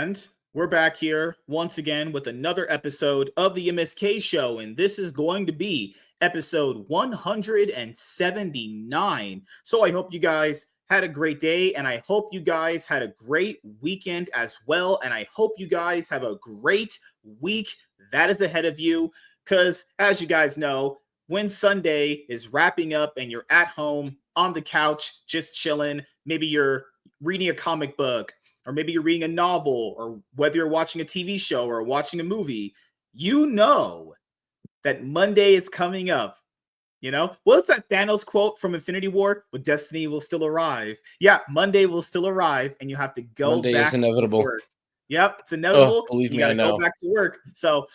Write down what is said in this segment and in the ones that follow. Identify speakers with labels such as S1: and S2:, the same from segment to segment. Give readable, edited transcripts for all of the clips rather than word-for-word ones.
S1: And we're back here once again with another episode of the MSK show. And this is going to be episode 179. So I hope you guys had a great day. And I hope you guys had a great weekend as well. And I hope you guys have a great week that is ahead of you. Because as you guys know, when Sunday is wrapping up and you're at home on the couch, just chilling, maybe you're reading a comic book, or maybe you're reading a novel, or whether you're watching a TV show or watching a movie, you know that Monday is coming up. You know, what's that Thanos quote from Infinity War? Well, destiny will still arrive. Yeah, Monday will still arrive, and you have to go
S2: Monday
S1: back
S2: is inevitable.
S1: to work. Yep, it's inevitable.
S2: Believe
S1: you
S2: me, I
S1: gotta
S2: know.
S1: go back to work. So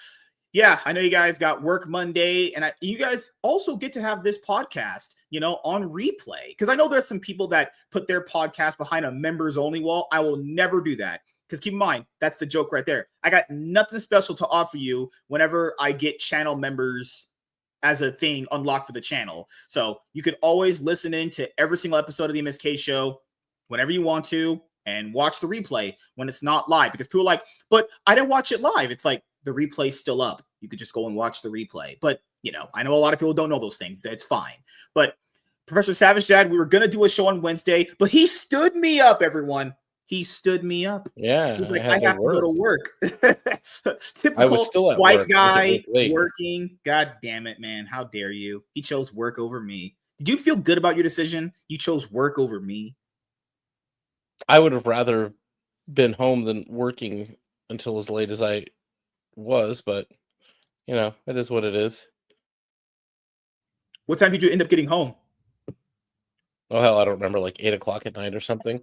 S1: yeah, I know you guys got work Monday, and you guys also get to have this podcast, on replay. Because I know there's some people that put their podcast behind a members only wall. I will never do that. Because keep in mind, that's the joke right there. I got nothing special to offer you whenever I get channel members as a thing unlocked for the channel. So you could always listen in to every single episode of the MSK show whenever you want to and watch the replay when it's not live. Because people are like, but I didn't watch it live. It's like, the replay's still up. You could just go and watch the replay. But, I know a lot of people don't know those things. That's fine. But Professor Savage Dad, we were going to do a show on Wednesday, but he stood me up, everyone. He stood me up.
S2: Yeah.
S1: He's like, I have to go to work. Typical
S2: I was still at
S1: white
S2: work.
S1: guy working. God damn it, man. How dare you? He chose work over me. Did you feel good about your decision? You chose work over me.
S2: I would have rather been home than working until as late as I was, but it is what it is.
S1: What time did you end up getting home?
S2: Oh hell, I don't remember, like 8 o'clock at night or something.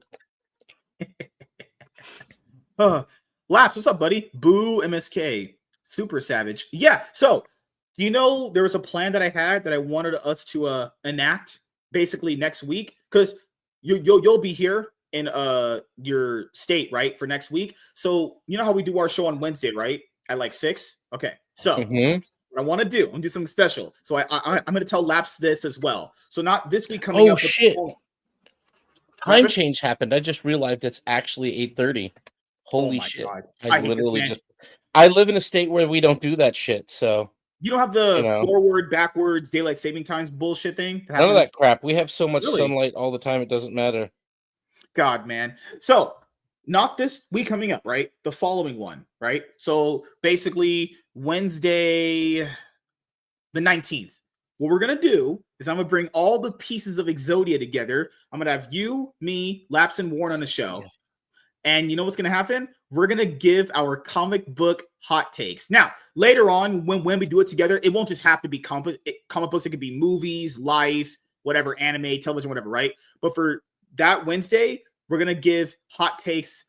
S1: Laps, what's up, buddy? Boo, MSK, super savage. Yeah, so there was a plan that I had that I wanted us to enact basically next week, because you'll be here in your state, right, for next week. So you know how we do our show on Wednesday, right? At like 6. Okay. So what I want to do, I'm gonna do something special. So I'm gonna tell Laps this as well. So not this week coming up.
S2: Oh shit. Time change happened. I just realized it's actually 8:30. Holy shit. God. I literally I live in a state where we don't do that shit. So
S1: you don't have the forward, backwards, daylight saving times bullshit thing.
S2: None of that crap. We have so much sunlight all the time, it doesn't matter.
S1: God, man. So not this week coming up, right? The following one, right? So basically Wednesday, the 19th. What we're going to do is I'm going to bring all the pieces of Exodia together. I'm going to have you, me, Laps, and Warren on the show. And you know what's going to happen? We're going to give our comic book hot takes. Now, later on, when we do it together, it won't just have to be comic books. It could be movies, life, whatever, anime, television, whatever, right? But for that Wednesday, we're going to give hot takes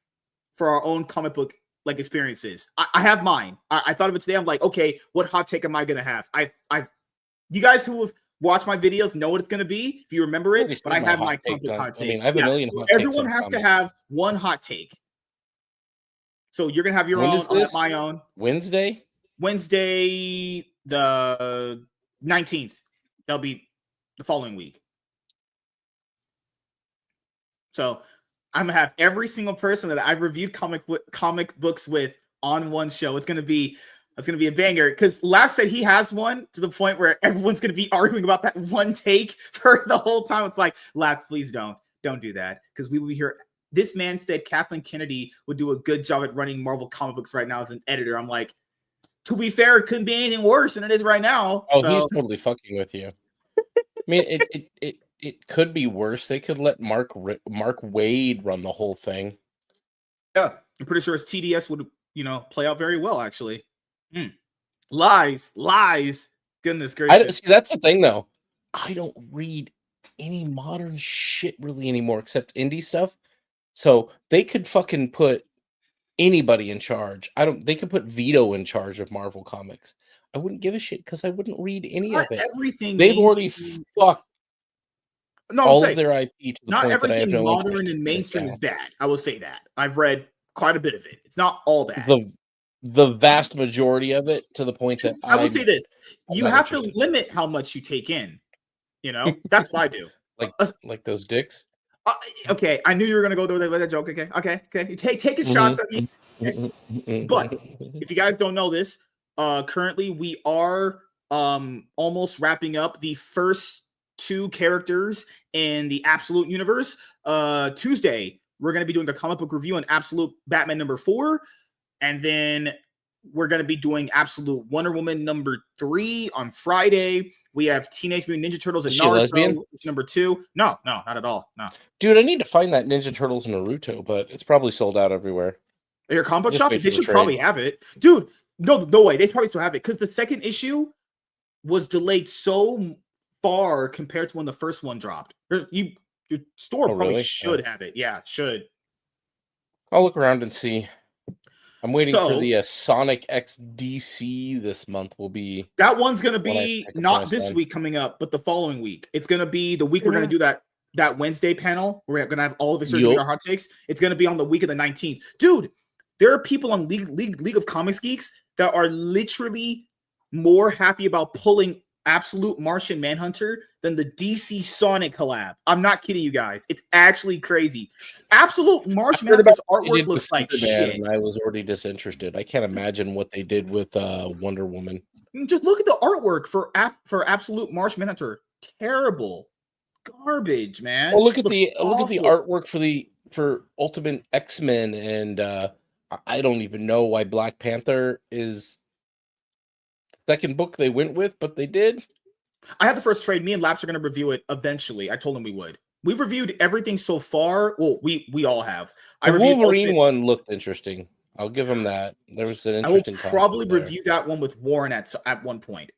S1: for our own comic book experiences. I have mine. I thought of it today. I'm like, okay, what hot take am I going to have? You guys who have watched my videos know what it's going to be, if you remember it, but I have my comic book hot take.
S2: I mean, I have a million hot takes.
S1: Everyone has to have one hot take. So you're going to have your own, I'll have my own.
S2: Wednesday,
S1: the 19th. That'll be the following week. So I'm gonna have every single person that I've reviewed comic books with on one show. It's gonna be a banger, because Laugh said he has one to the point where everyone's gonna be arguing about that one take for the whole time. It's like, Laugh, please don't do that, because we will hear. This man said Kathleen Kennedy would do a good job at running Marvel comic books right now as an editor. I'm like, to be fair, it couldn't be anything worse than it is right now.
S2: Oh, so he's totally fucking with you. I mean, it could be worse. They could let Mark Waid run the whole thing.
S1: Yeah, I'm pretty sure his TDS would, play out very well, actually. Lies. Goodness gracious.
S2: See, that's the thing, though. I don't read any modern shit really anymore, except indie stuff. So they could fucking put anybody in charge. They could put Vito in charge of Marvel Comics. I wouldn't give a shit, because I wouldn't read any of it. They've already fucked all of their IP to the
S1: not
S2: point that I have
S1: everything
S2: no
S1: modern and mainstream is bad. I will say that. I've read quite a bit of it. It's not all bad.
S2: The vast majority of it, to the point that
S1: I will say this: you have to limit how much you take in. That's what I do.
S2: like those dicks.
S1: Okay, I knew you were gonna go there with that joke. Okay. You take your shots at me. But if you guys don't know this, currently we are almost wrapping up the first 2 characters in the Absolute universe. Tuesday, we're going to be doing a comic book review on Absolute Batman number 4, and then we're going to be doing Absolute Wonder Woman number 3 on Friday. We have Teenage Mutant Ninja Turtles and
S2: Is she a lesbian?
S1: Naruto, number 2. No, not at all. No.
S2: Dude, I need to find that Ninja Turtles Naruto, but it's probably sold out everywhere.
S1: At your comic book
S2: Just
S1: shop,
S2: wait for
S1: they
S2: the
S1: should
S2: trade.
S1: probably have it. Dude, no way. They probably still have it because the second issue was delayed so far compared to when the first one dropped. Your store probably
S2: really?
S1: should have it. Yeah, it should.
S2: I'll look around and see. I'm waiting for
S1: So-
S2: the Sonic X DC this month. Will be
S1: That one's gonna
S2: When I
S1: be
S2: pick up
S1: not
S2: my
S1: this
S2: son.
S1: week coming up, but the following week. It's gonna be the week we're gonna do that Wednesday panel. We're gonna have all of us giving our hot takes. It's gonna be on the week of the 19th. Dude, there are people on League of Comics Geeks that are literally more happy about pulling Absolute Martian Manhunter than the DC Sonic collab. I'm not kidding you guys. It's actually crazy. Absolute Martian Manhunter's artwork looks like shit.
S2: and I was already disinterested. I can't imagine what they did with Wonder Woman.
S1: Just look at the artwork for Absolute Martian Manhunter. Terrible. Garbage, man.
S2: Well, look at
S1: Looks
S2: the
S1: awful.
S2: artwork for Ultimate X-Men, and I don't even know why Black Panther is the second book they went with, but they did.
S1: I have the first trade. Me and Laps are going to review it eventually. I told him we would. We've reviewed everything so far. Well, we all have.
S2: The Wolverine one looked interesting. I'll give him that. There was an interesting.
S1: I will probably review that one with Warren at one point.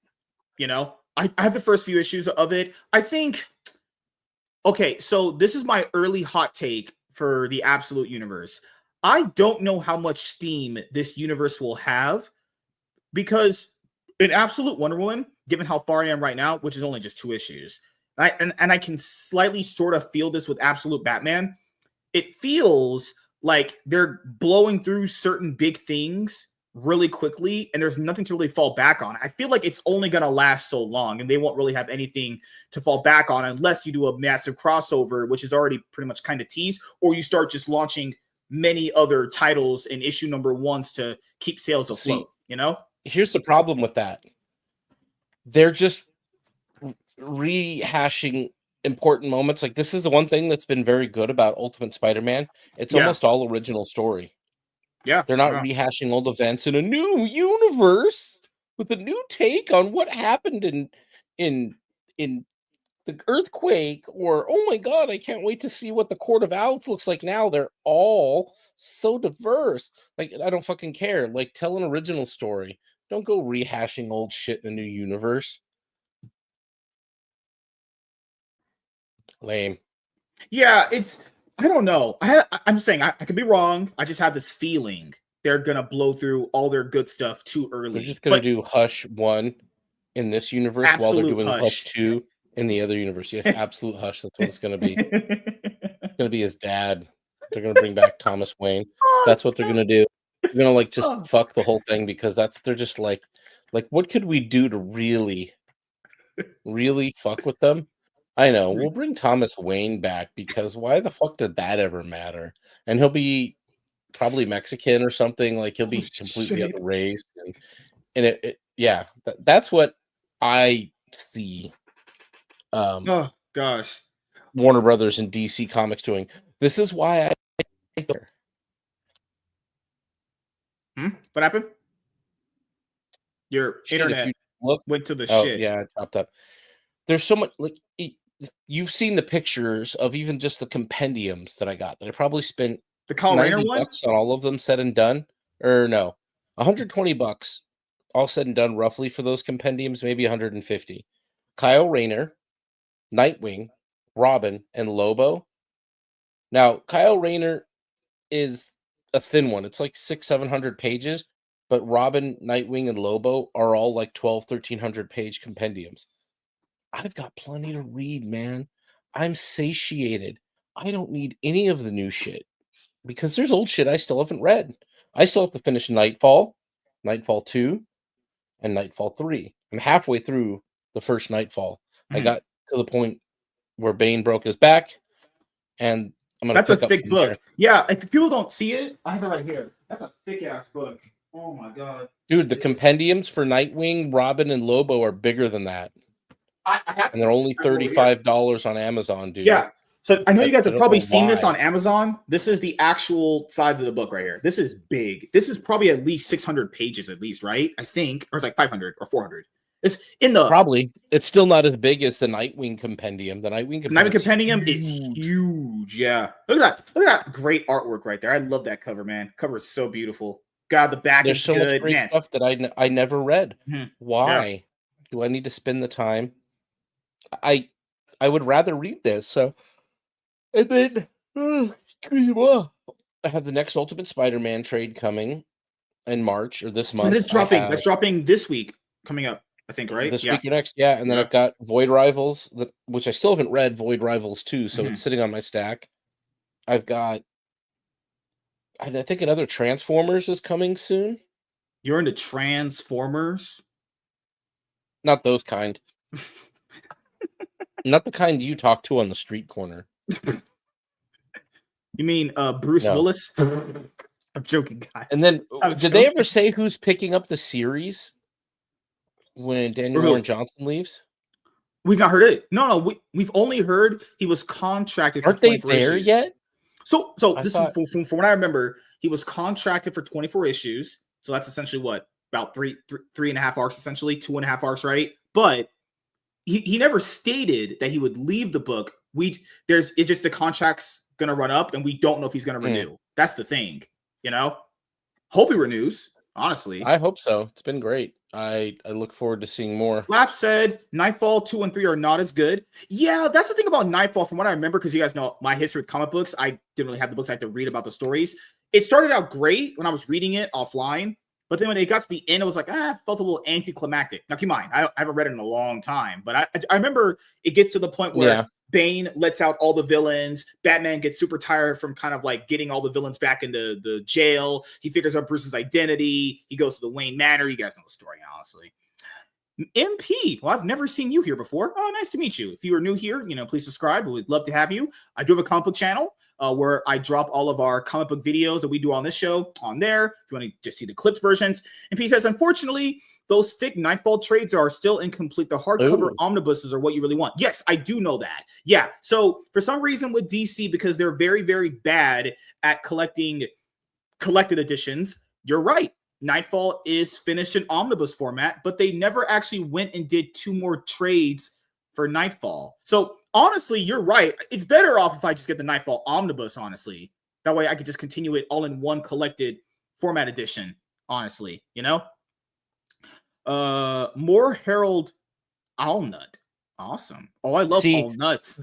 S1: You know, I have the first few issues of it. I think. Okay, so this is my early hot take for the Absolute universe. I don't know how much steam this universe will have because in Absolute Wonder Woman, given how far I am right now, which is only just 2 issues, and I can slightly sort of feel this with Absolute Batman, it feels like they're blowing through certain big things really quickly and there's nothing to really fall back on. I feel like it's only going to last so long and they won't really have anything to fall back on unless you do a massive crossover, which is already pretty much kind of teased, or you start just launching many other titles in issue number 1s to keep sales afloat, you know?
S2: Here's the problem with that. They're just rehashing important moments. Like, this is the one thing that's been very good about Ultimate Spider-Man. It's almost all original story.
S1: Yeah.
S2: They're not rehashing old events in a new universe with a new take on what happened in the earthquake, or, oh my God, I can't wait to see what the Court of Owls looks like now. They're all so diverse. Like, I don't fucking care. Like, tell an original story. Don't go rehashing old shit in a new universe. Lame.
S1: Yeah, I don't know. I'm saying I could be wrong. I just have this feeling they're gonna blow through all their good stuff too early.
S2: They're just gonna do Hush 1 in this universe while they're doing Hush 2 in the other universe. Yes, Absolute Hush. That's what it's gonna be. It's gonna be his dad. They're gonna bring back Thomas Wayne. That's what they're gonna do. They're gonna just fuck the whole thing because they're just like what could we do to really fuck with them? I know. We'll bring Thomas Wayne back because why the fuck did that ever matter? And he'll be probably Mexican or something. Like, he'll be completely other race, and that's what I see.
S1: Oh gosh,
S2: Warner Brothers and DC Comics doing. This is why
S1: What happened? Your internet went to the shit.
S2: Yeah, chopped up. There's so much, like, you've seen the pictures of even just the compendiums that I got. That I probably spent
S1: the Kyle Rayner one
S2: on all of them said and done, or no, $120 all said and done roughly for those compendiums, maybe 150. Kyle Rayner, Nightwing, Robin, and Lobo. Now, Kyle Rayner is a thin one. It's like 600-700 pages, but Robin, Nightwing, and Lobo are all like 1,300 page compendiums. I've got plenty to read, man. I'm satiated. I don't need any of the new shit because there's old shit I still haven't read. I still have to finish Nightfall, Nightfall 2, and Nightfall 3. I'm halfway through the first Nightfall. I got to the point where Bane broke his back, and I'm gonna
S1: That's a
S2: pick up
S1: thick
S2: from
S1: book.
S2: there.
S1: Yeah, if people don't see it, I have it right here. That's a thick ass book. Oh my god,
S2: Dude, the compendiums for Nightwing, Robin, and Lobo are bigger than that.
S1: I have
S2: And they're only $35 on Amazon, dude.
S1: Yeah. So I know you guys
S2: I
S1: have
S2: don't
S1: probably
S2: know
S1: seen this
S2: why.
S1: on Amazon. This is the actual size of the book right here. This is big. This is probably at least 600 pages, at least, right? I think, or it's like 500 or 400. It's in the
S2: Probably. It's still not as big as the Nightwing compendium. The Nightwing
S1: Nightmare
S2: compendium
S1: Compendium is
S2: huge.
S1: huge. Yeah. Look at that. Look at that great artwork right there. I love that cover, man. Cover is so beautiful. God, the
S2: There's
S1: backing's
S2: so much
S1: good.
S2: great
S1: Man.
S2: stuff that I never read.
S1: Mhm. Yeah.
S2: Why do I need to spend the time? I I would rather read this. So, and then I have the next Ultimate Spider-Man trade coming in March or this
S1: And
S2: month.
S1: it's
S2: I
S1: dropping.
S2: have
S1: That's dropping this week coming up, I think, right?
S2: this
S1: Yeah.
S2: week or next, yeah, and then
S1: Yeah.
S2: I've got Void Rivals, which I still haven't read. Void Rivals 2, so
S1: Mhm.
S2: it's sitting on my stack. I've got, I think another Transformers is coming soon.
S1: You're into Transformers?
S2: Not those kind. Not the kind you talk to on the street corner.
S1: You mean Bruce
S2: No.
S1: Willis? I'm joking, guys.
S2: And then,
S1: I'm
S2: did they ever
S1: joking.
S2: say who's picking up the series when Daniel
S1: Or who?
S2: Warren Johnson leaves?
S1: We've not heard it. No. We've only heard he was contracted for
S2: Aren't they
S1: 24
S2: there
S1: issues.
S2: yet?
S1: So
S2: I
S1: this is
S2: thought
S1: from what I remember. He was contracted for 24 issues. So that's essentially what, about three and a half arcs, essentially 2.5 arcs, right? But he never stated that he would leave the book. It's just the contract's gonna run up, and we don't know if he's gonna renew. That's the thing, you know. Hope he renews. Honestly,
S2: I hope so. It's been great. I look forward to seeing more.
S1: Lap said Nightfall 2 and 3 are not as good. Yeah, that's the thing about Nightfall. From what I remember, because you guys know my history with comic books, I didn't really have the books. I had to read about the stories. It started out great when I was reading it offline, but then when it got to the end, it was like, it felt a little anticlimactic. Now, keep in mind, I haven't read it in a long time, but I remember it gets to the point where
S2: Yeah.
S1: Bane lets out all the villains. Batman gets super tired from kind of like getting all the villains back into the jail. He figures out Bruce's identity. He goes to the Wayne Manor. You guys know the story, honestly. MP, well, I've never seen you here before. Oh, nice to meet you. If you are new here, please subscribe. We'd love to have you. I do have a comic book channel where I drop all of our comic book videos that we do on this show on there. If you want to just see the clipped versions. MP says, unfortunately, those thick Nightfall trades are still incomplete. The hardcover omnibuses are what you really want. Yes, I do know that. Yeah. So for some reason with DC, because they're very, very bad at collecting collected editions, you're right. Nightfall is finished in omnibus format, but they never actually went and did 2 more trades for Nightfall. So honestly, you're right. It's better off if I just get the Nightfall omnibus, honestly. That way I could just continue it all in one collected format edition, honestly, More Harold Allnut. Awesome. Oh, I love all nuts.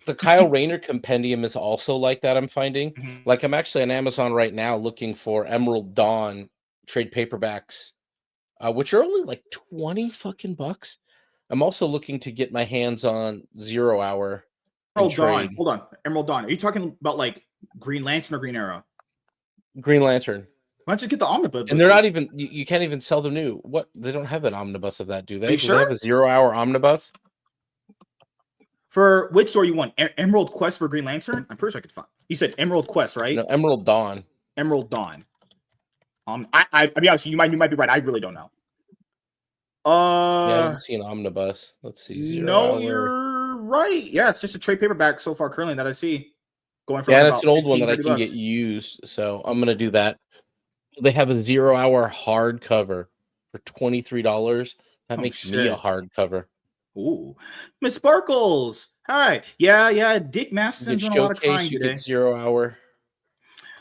S2: The Kyle Rayner compendium is also like that, I'm finding.
S1: Mm-hmm.
S2: Like, I'm actually on Amazon right now looking for Emerald Dawn trade paperbacks, which are only like 20 fucking bucks. I'm also looking to get my hands on 0 Hour.
S1: Emerald Dawn. Hold on. Emerald Dawn. Are you talking about like Green Lantern or Green Arrow?
S2: Green Lantern.
S1: Why don't you get the omnibus?
S2: And they're not even, you can't even sell them new. What? They don't have an omnibus of that, do they?
S1: Are you
S2: do
S1: sure?
S2: They have a 0 Hour omnibus?
S1: For which story you want? Emerald Quest for Green Lantern? I'm pretty sure I could find. You said Emerald Quest, right?
S2: No, Emerald Dawn.
S1: Emerald Dawn. I'll be honest, you might be right. I really don't know.
S2: Yeah, I didn't see an omnibus. Let's see. 0 Hour.
S1: You're right. Yeah, it's just a trade paperback so far currently that I see. Going for
S2: that's an old one that I can get used. So I'm gonna do that. They have a 0 Hour hardcover for $23. That makes me a hardcover.
S1: Ooh, Miss Sparkles. Hi. Yeah. Dick Masterson's doing a lot of crying today.
S2: 0 Hour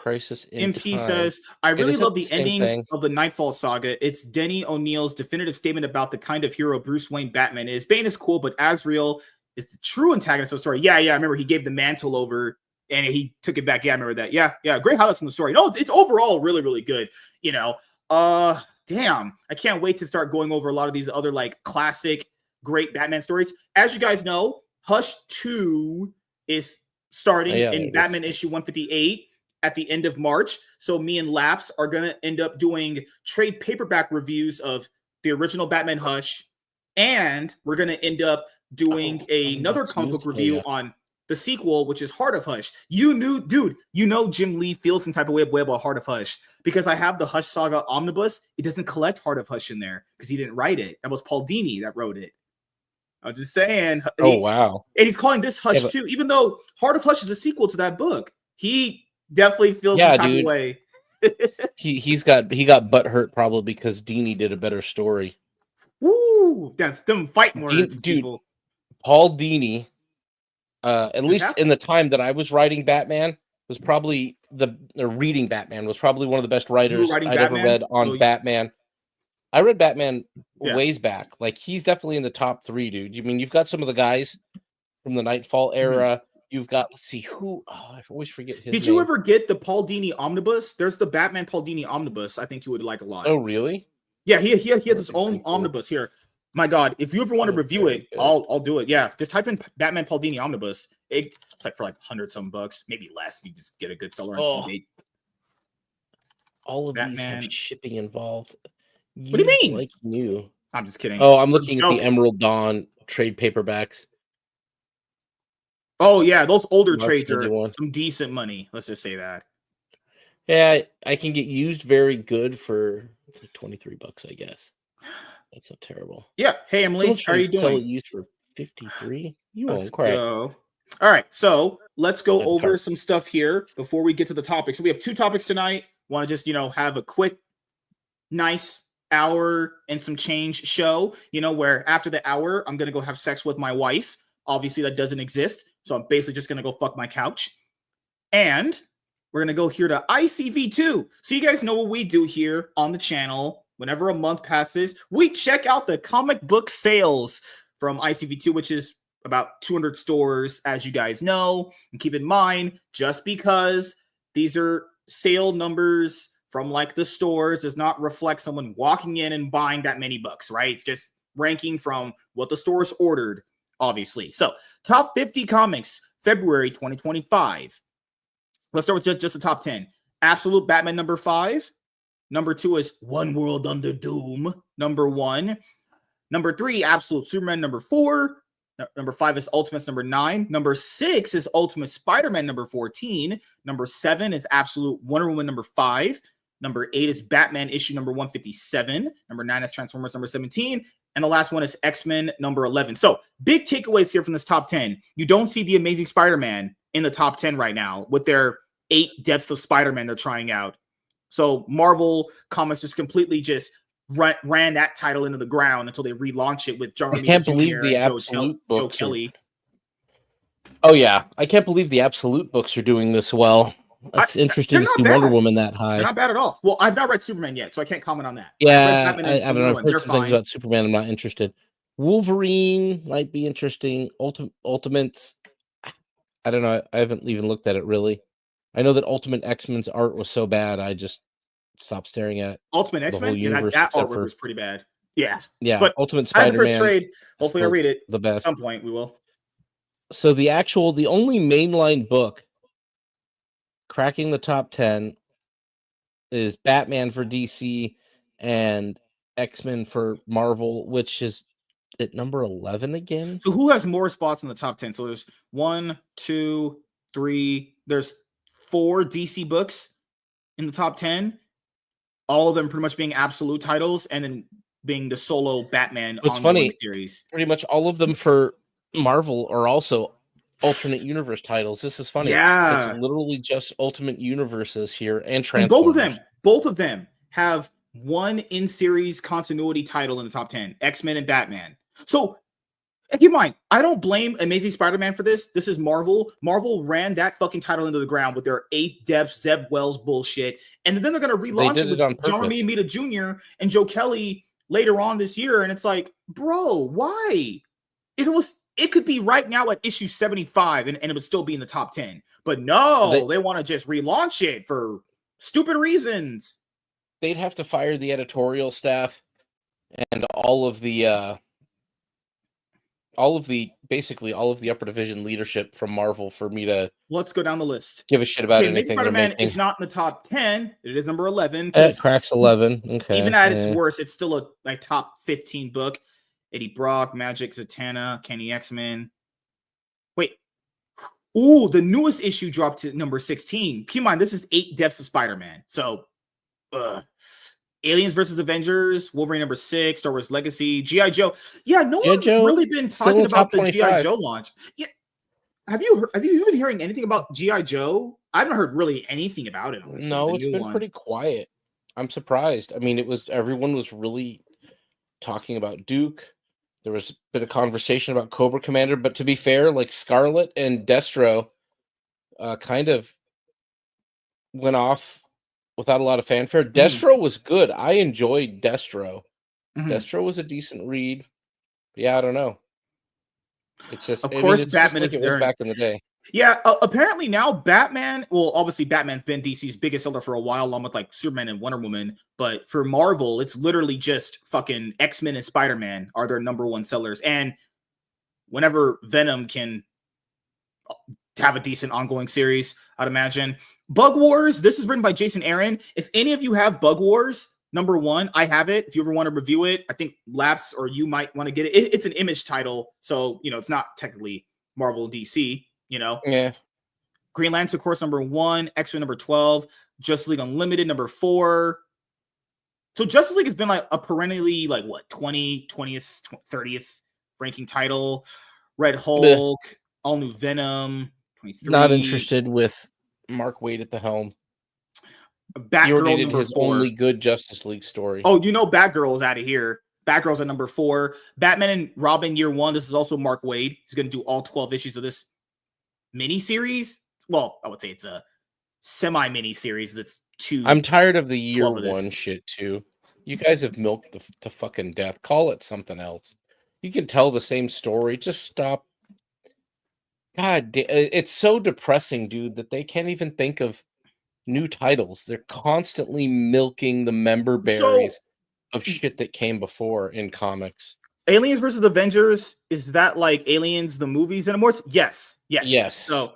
S2: Crisis in
S1: MP
S2: Time.
S1: says, I really love the ending of the Nightfall saga. It's Denny O'Neil's definitive statement about the kind of hero Bruce Wayne Batman is. Bane is cool, but Azrael is the true antagonist of the story. Yeah. I remember he gave the mantle over and he took it back. Yeah, I remember that. Yeah. Great highlights in the story. No, it's overall really, really good. Damn. I can't wait to start going over a lot of these other like classic great Batman stories. As you guys know, Hush 2 is starting in Batman issue 158 at the end of March. So me and Laps are going to end up doing trade paperback reviews of the original Batman Hush. And we're going to end up doing another comic book review on the sequel, which is Heart of Hush. You knew, dude, you know Jim Lee feels some type of way about Heart of Hush because I have the Hush Saga Omnibus. It doesn't collect Heart of Hush in there because he didn't write it. That was Paul Dini that wrote it. I'm just saying.
S2: Oh, wow.
S1: And he's calling this Hush too, even though Heart of Hush is a sequel to that book. He definitely feels some type of way.
S2: he got butthurt probably because Dini did a better story.
S1: Woo! That's them fighting words,
S2: dude.
S1: people.
S2: Paul Dini, at least in the time that I was writing Batman, was probably reading Batman was probably one of the best writers I'd ever read on Batman. I read Batman ways back. Like, he's definitely in the top 3, dude. I mean, you've got some of the guys from the Nightfall era. Mm-hmm. You've got, let's see, who? Oh, I always forget his name.
S1: Did you ever get the Paul Dini Omnibus? There's the Batman Paul Dini Omnibus. I think you would like a lot.
S2: Oh, really?
S1: Yeah, he has his own omnibus here. My God, if you ever want to review it, I'll do it. Yeah, just type in Batman Paul Dini Omnibus. It's like for like $100-some, maybe less if you just get a good seller on eBay.
S2: All of these have shipping involved.
S1: What do you mean?
S2: Like new.
S1: I'm just kidding.
S2: Oh, I'm looking at the Emerald Dawn trade paperbacks.
S1: Oh yeah, those older trades are some decent money. Let's just say that.
S2: Yeah, I can get used very good for it's like $23, I guess. That's so terrible.
S1: Yeah. Hey Emily, how are you doing?
S2: Sell it used for $53. You won't cry.
S1: All right, so let's go over some stuff here before we get to the topics. So we have 2 topics tonight. Want to just have a quick, nice hour and some change show. Where after the hour, I'm gonna go have sex with my wife. Obviously, that doesn't exist. So I'm basically just gonna go fuck my couch, and we're going to go here to ICV2. So you guys know what we do here on the channel. Whenever a month passes, we check out the comic book sales from ICV2, which is about 200 stores, as you guys know. And keep in mind, just because these are sale numbers from like the stores does not reflect someone walking in and buying that many books, right? It's just ranking from what the stores ordered, obviously. So top 50 comics, February 2025. Let's start with just the top 10. Absolute Batman number 5. Number 2 is One World Under Doom, number 1. Number 3, Absolute Superman, number 4. Number 5 is Ultimates, number 9. Number 6 is Ultimate Spider-Man, number 14. Number 7 is Absolute Wonder Woman, number 5. Number 8 is Batman issue number 157. Number 9 is Transformers, number 17. And the last one is X-Men, number 11. So big takeaways here from this top 10. You don't see the Amazing Spider-Man in the top 10 right now with their 8 Deaths of Spider-Man they're trying out. So Marvel Comics just completely ran that title into the ground until they relaunch it with John Romita Jr.
S2: I can't believe the Absolute
S1: Joe Kelly.
S2: Oh yeah, I can't believe the Absolute books are doing this well. It's interesting to see Wonder Woman that high.
S1: They're not bad at all. Well, I've not read Superman yet, so I can't comment on that.
S2: Yeah, I don't know. I've heard some things about Superman. I'm not interested. Wolverine might be interesting. Ultimates. I don't know. I haven't even looked at it really. I know that Ultimate X-Men's art was so bad, I just stopped staring at
S1: Ultimate X-Men. Yeah, that artwork was pretty bad. Yeah,
S2: but Ultimate Spider-Man.
S1: I have the first trade. Hopefully, I read it.
S2: The best.
S1: At some point, we will.
S2: So the only mainline book cracking the top 10 is Batman for DC and X-Men for Marvel, which is at number 11 again.
S1: So who has more spots in the top 10? So there's 1, 2, 3. There's 4 DC books in the top 10. All of them pretty much being absolute titles, and then being the solo Batman ongoing series.
S2: Pretty much all of them for Marvel are also alternate universe titles. This is funny.
S1: Yeah,
S2: it's literally just Ultimate Universes here and Transformers.
S1: And both of them have one in-series continuity title in the top 10, X-Men and Batman. So keep in mind, I don't blame Amazing Spider-Man for this. This is Marvel. Marvel ran that fucking title into the ground with their 8th depth Zeb Wells bullshit. And then they're going to relaunch it with John Romita Jr. and Joe Kelly later on this year. And it's like, bro, why? It could be right now at issue 75 and it would still be in the top 10. But no, they want to just relaunch it for stupid reasons.
S2: They'd have to fire the editorial staff and all of the basically all of the upper division leadership from Marvel for me to
S1: let's go down the list.
S2: Give a shit about anything.
S1: Spider-Man is not in the top 10. It is number 11.
S2: It cracks 11. Okay.
S1: Even at its worst, it's still a top 15 book. Eddie Brock, Magic, Zatanna, Kenny X-Men. Wait. Ooh, the newest issue dropped to number 16. Keep in mind, this is 8 Deaths of Spider-Man. So, Aliens versus Avengers, Wolverine number 6, Star Wars Legacy, G.I. Joe. Yeah, no
S2: G.I.
S1: one's
S2: Joe
S1: really been
S2: still in
S1: talking
S2: the top
S1: about the G.I.
S2: 25.
S1: Joe launch. Yeah, have you been hearing anything about G.I. Joe? I haven't heard really anything about it, honestly. The
S2: No, it's
S1: new
S2: been
S1: one.
S2: pretty quiet. I'm surprised. I mean, everyone was really talking about Duke. There was a bit of conversation about Cobra Commander, but to be fair, like Scarlet and Destro kind of went off without a lot of fanfare. Destro was good. I enjoyed Destro. Destro was a decent read. Yeah, I don't know. It's just,
S1: Of
S2: I mean,
S1: course,
S2: it's just
S1: Batman
S2: like
S1: is
S2: it was
S1: there.
S2: back in the day.
S1: Yeah, apparently now Batman. Well, obviously Batman's been DC's biggest seller for a while, along with like Superman and Wonder Woman. But for Marvel, it's literally just fucking X-Men and Spider-Man are their number one sellers. And whenever Venom can have a decent ongoing series, I'd imagine. Bug Wars. This is written by Jason Aaron. If any of you have Bug Wars number 1, I have it. If you ever want to review it, I think Laps or you might want to get it. It's an Image title, so it's not technically Marvel DC.
S2: Yeah.
S1: Green Lantern, of course, number 1, X-Men number 12, Justice League Unlimited number 4. So Justice League has been like a perennially like what 20th, 30th ranking title. Red Hulk, all new Venom, 23.
S2: Not interested with Mark Waid at the helm. He already
S1: Batgirl
S2: did
S1: number
S2: his
S1: 4.
S2: only good Justice League story.
S1: Oh, Batgirl is out of here. Batgirl's at number 4. Batman and Robin Year 1. This is also Mark Waid. He's going to do all 12 issues of this miniseries. Well, I would say it's a semi-mini series. It's 2.
S2: I'm tired of the year
S1: 12 of this.
S2: 1 shit too. You guys have milked to fucking death. Call it something else. You can tell the same story. Just stop. God, it's so depressing, dude, that they can't even think of new titles. They're constantly milking the member berries of shit that came before in comics.
S1: Aliens versus Avengers, is that like Aliens the movies and more? Yes. So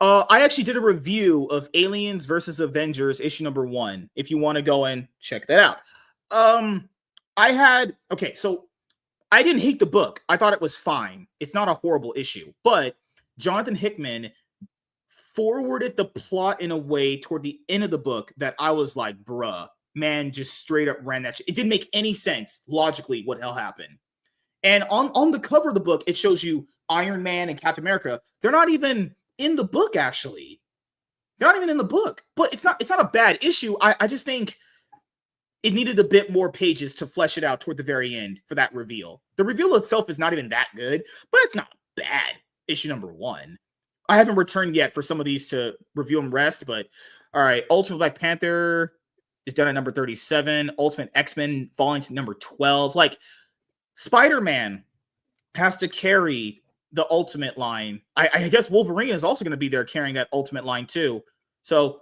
S1: I actually did a review of Aliens versus Avengers issue number 1 if you want to go and check that out. So I didn't hate the book. I thought it was fine. It's not a horrible issue, but Jonathan Hickman forwarded the plot in a way toward the end of the book that I was like, bruh, man, just straight up ran that shit. It didn't make any sense logically what hell happened. And on the cover of the book, it shows you Iron Man and Captain America. They're not even in the book, actually. They're not even in the book. But it's not a bad issue. I just think it needed a bit more pages to flesh it out toward the very end for that reveal. The reveal itself is not even that good, but it's not bad. Issue number 1. I haven't returned yet for some of these to review and rest, but all right. Ultimate Black Panther is done at number 37. Ultimate X-Men falling to number 12. Like, Spider-Man has to carry the Ultimate line. I guess Wolverine is also going to be there carrying that Ultimate line too. So,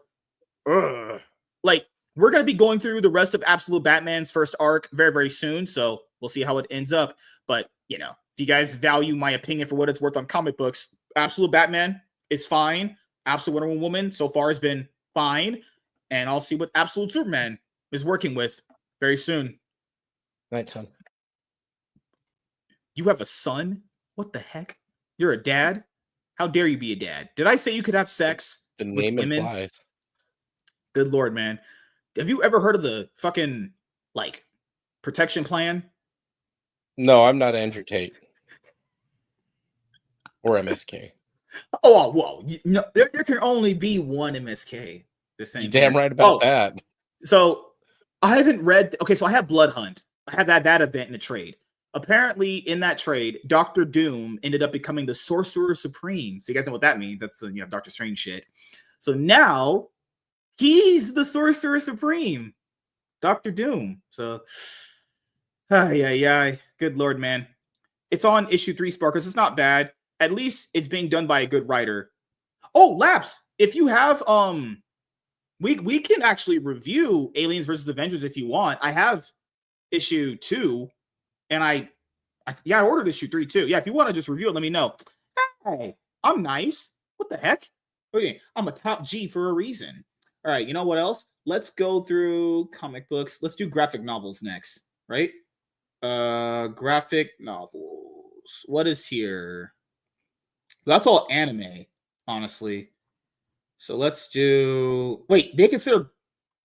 S1: like, we're going to be going through the rest of Absolute Batman's first arc very, very soon. So we'll see how it ends up. But, if you guys value my opinion for what it's worth on comic books, Absolute Batman is fine. Absolute Wonder Woman so far has been fine. And I'll see what Absolute Superman is working with very soon.
S2: Night, son.
S1: You have a son? What the heck? You're a dad? How dare you be a dad? Did I say you could have sex
S2: The
S1: with
S2: name
S1: women?
S2: implies.
S1: Good Lord, man. Have you ever heard of the fucking, protection plan?
S2: No, I'm not Andrew Tate. Or MSK.
S1: Oh, whoa. There can only be one MSK.
S2: You're damn right about that.
S1: So, I haven't read... Okay, so I have Blood Hunt. I have that event in the trade. Apparently, in that trade, Dr. Doom ended up becoming the Sorcerer Supreme. So you guys know what that means. That's the Doctor Strange shit. So now he's the Sorcerer Supreme, Dr. Doom. So, good Lord, man. It's on issue 3, Sparkers. It's not bad. At least it's being done by a good writer. Oh, Laps, if you have we can actually review Aliens versus Avengers if you want. I have issue 2. And I ordered issue 3 too. Yeah, if you want to just review it, let me know. Hey, I'm nice. What the heck? Okay, I'm a top G for a reason. All right, you know what else? Let's go through comic books. Let's do graphic novels next, right? Graphic novels. What is here? That's all anime. honestly. So let's do. Wait, they consider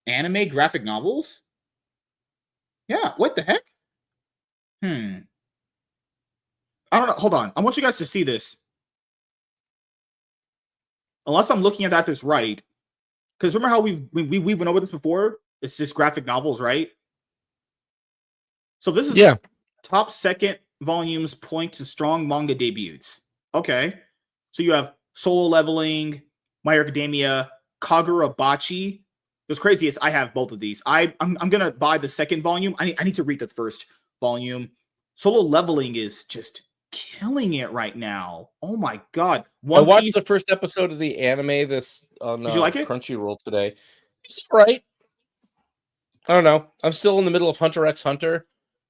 S1: anime graphic novels? Yeah. What the heck? I don't know. Hold on. I want you guys to see this. Unless I'm looking at this right, because remember how we went over this before? It's just graphic novels, right? So this is top second volumes point to strong manga debuts. Okay. So you have Solo Leveling, My Hero Academia, Kagurabachi. What's crazy is I have both of these. I'm gonna buy the second volume. I need to read the first volume. Solo Leveling is just killing it right now. Oh my god.
S2: I watched the first episode of the anime on
S1: Did you like it?
S2: Crunchyroll today. It's all right. I don't know. I'm still in the middle of Hunter x Hunter.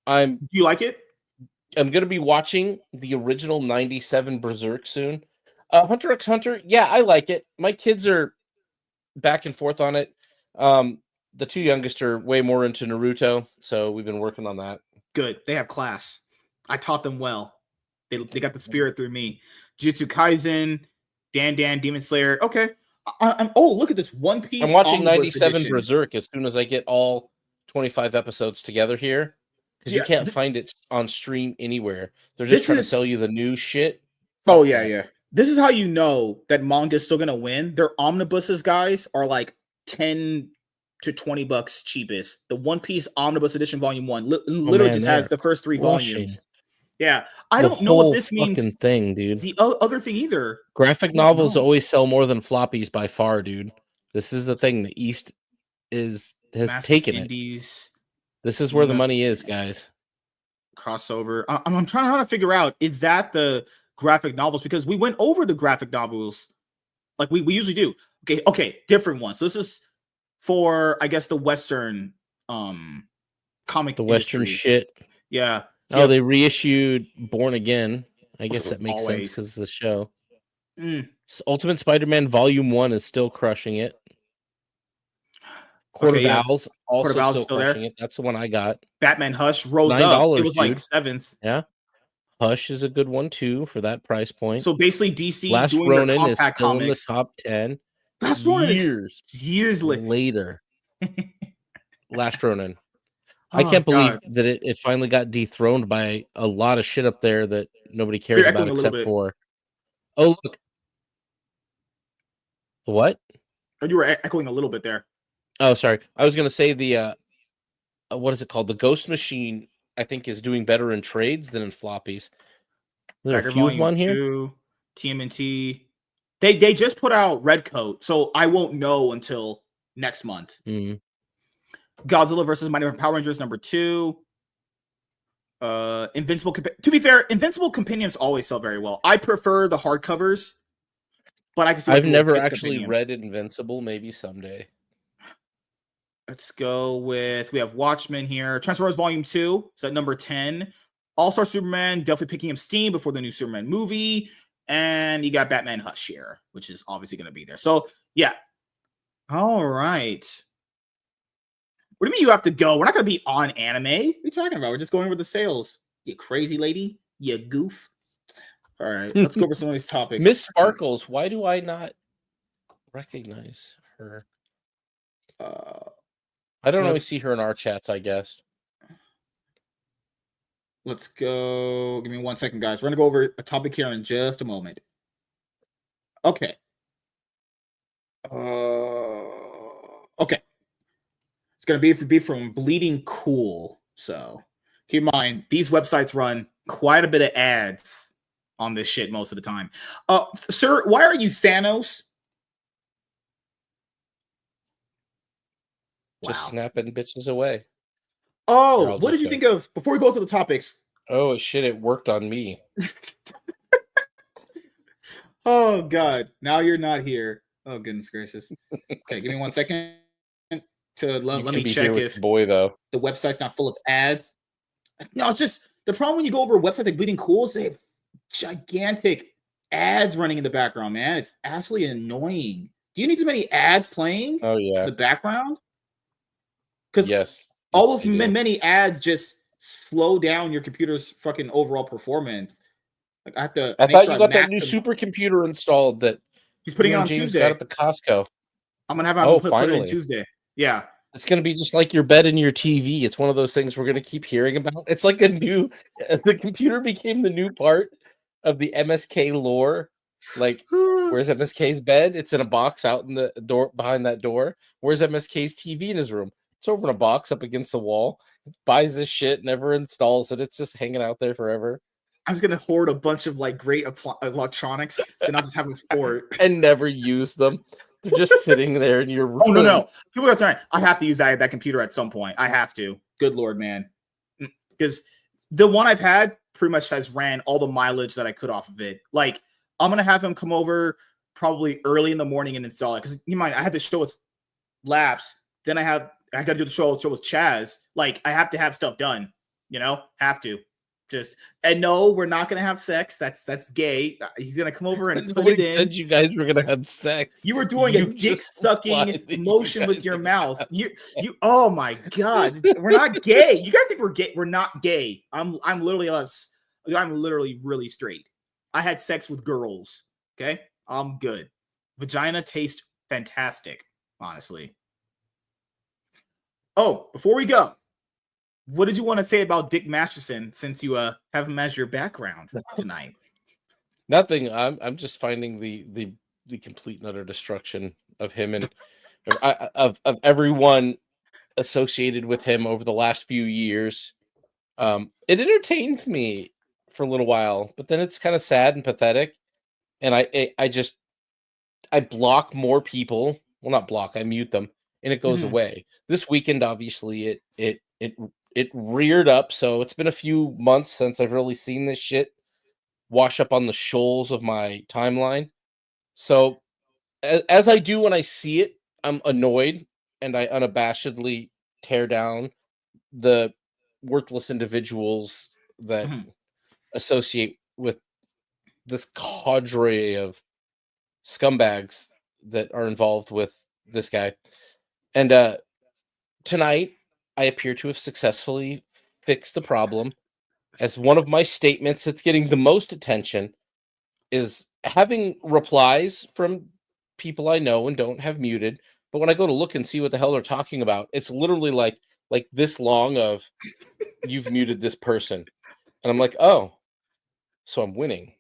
S1: Do you like it?
S2: I'm going to be watching the original 97 Berserk soon. Hunter x Hunter, yeah, I like it. My kids are back and forth on it. The two youngest are way more into Naruto, so we've been working on that.
S1: Good. They have class. I taught them well. They got the spirit through me. Jujutsu Kaisen, Dan, Demon Slayer. Okay. Oh, look at this One Piece.
S2: I'm watching 97 Berserk as soon as I get all 25 episodes together here, because you can't find it on stream anywhere. They're just trying to sell you the new shit.
S1: Oh, yeah. This is how you know that manga is still going to win. Their omnibuses, guys, are like 10 to $20 cheapest. The One Piece Omnibus Edition Volume 1 literally just has the first 3 volumes. Yeah, I don't know what this means.
S2: Thing, dude.
S1: The other thing either.
S2: Graphic novels always sell more than floppies by far, dude. This is the thing. The East has taken
S1: Indies.
S2: This is where the money is, guys.
S1: Crossover. I'm trying to figure out, is that the graphic novels? Because we went over the graphic novels like we usually do. Okay, different ones. So this is for, I guess, the Western comic.
S2: The Western shit.
S1: Yeah.
S2: So they reissued Born Again. I guess that makes sense because of the show. So Ultimate Spider-Man Volume 1 is still crushing it. Court of Owls also still crushing it. That's the one I got.
S1: Batman Hush rose up. It was like 7th.
S2: Yeah. Hush is a good one too for that price point.
S1: So basically DC
S2: Last
S1: doing
S2: Ronin
S1: their
S2: is
S1: compact
S2: still
S1: comics.
S2: In the top 10.
S1: Last Ronin is years
S2: later. Last Ronin. I can't believe that it finally got dethroned by a lot of shit up there that nobody cares about except for. Oh, look. What?
S1: Oh, you were echoing a little bit there.
S2: Oh, sorry. I was going to say the, what is it called? The Ghost Machine, I think, is doing better in trades than in floppies. There's a few of one here.
S1: TMNT. They just put out Red Coat, so I won't know until next month. Godzilla versus Mighty Morphin Power Rangers #2. Invincible. To be fair, Invincible Compendiums always sell very well. I prefer the hardcovers, but I can see.
S2: I've never actually read Invincible. Maybe someday.
S1: Let's go with, we have Watchmen here. Transformers Volume 2 is at number 10. All-Star Superman, definitely picking up steam before the new Superman movie. And you got Batman Hush here, which is obviously going to be there. So, yeah. All right. What do you mean you have to go? We're not going to be on anime. What are you talking about? We're just going over the sales. You crazy lady. You goof. All right. Let's go over some of these topics.
S2: Miss Sparkles. Why do I not recognize her? I don't always see her in our chats, I guess.
S1: Let's go. Give me 1 second, guys. We're going to go over a topic here in just a moment. Okay. Okay. It's going to be from Bleeding Cool. So keep in mind, these websites run quite a bit of ads on this shit most of the time. Sir, why are you Thanos?
S2: Just snapping bitches away.
S1: Oh, what did you think of, before we go to the topics?
S2: Oh, shit, it worked on me.
S1: Oh, God. Now you're not here. Oh, goodness gracious. Okay, give me 1 second to let me check if the website's not full of ads. No, it's just, the problem when you go over websites like Bleeding Cool is they have gigantic ads running in the background, man. It's absolutely annoying. Do you need so many ads playing in the background? Because all those many ads just slow down your computer's fucking overall performance. Like I thought you got that new
S2: supercomputer installed that
S1: He's putting it
S2: You and
S1: on
S2: James got
S1: Tuesday.
S2: at the Costco.
S1: I'm gonna have him
S2: Oh,
S1: put it in
S2: finally.
S1: Tuesday. Yeah.
S2: It's going to be just like your bed and your TV. It's one of those things we're going to keep hearing about. It's like a new, the computer became the new part of the MSK lore. Like, where's MSK's bed? It's in a box out in the door behind that door. Where's MSK's TV in his room? It's over in a box up against the wall. Buys this shit, never installs it. It's just hanging out there forever.
S1: I'm just gonna hoard a bunch of like great electronics, then I'll just have a fort.
S2: And never use them. They're just sitting there in your room.
S1: Oh no. People are saying I have to use that computer at some point. I have to. Good Lord, man. Because the one I've had pretty much has ran all the mileage that I could off of it. Like, I'm gonna have him come over probably early in the morning and install it. Because you mind, I had the show with Labs, then I gotta do the show with Chaz. Like, I have to have stuff done, have to. And no, we're not gonna have sex. That's gay. He's gonna come over and put
S2: Nobody
S1: it in.
S2: said you guys were gonna have sex.
S1: You were doing a dick sucking motion with your mouth. You. Oh my god, we're not gay. You guys think we're gay? We're not gay. I'm literally us. I'm literally really straight. I had sex with girls. Okay, I'm good. Vagina tastes fantastic, honestly. Oh, before we go, what did you want to say about Dick Masterson since you have him as your background tonight?
S2: Nothing. I'm just finding the complete and utter destruction of him and of everyone associated with him over the last few years. It entertains me for a little while, but then it's kind of sad and pathetic. And I block more people. Well, not block. I mute them, and it goes away. This weekend, obviously, it reared up. So it's been a few months since I've really seen this shit wash up on the shoals of my timeline. So as I do when I see it, I'm annoyed and I unabashedly tear down the worthless individuals that associate with this cadre of scumbags that are involved with this guy. And tonight, I appear to have successfully fixed the problem. As one of my statements that's getting the most attention is having replies from people I know and don't have muted. But when I go to look and see what the hell they're talking about, it's literally like this long of you've muted this person. And I'm like, oh, so I'm winning.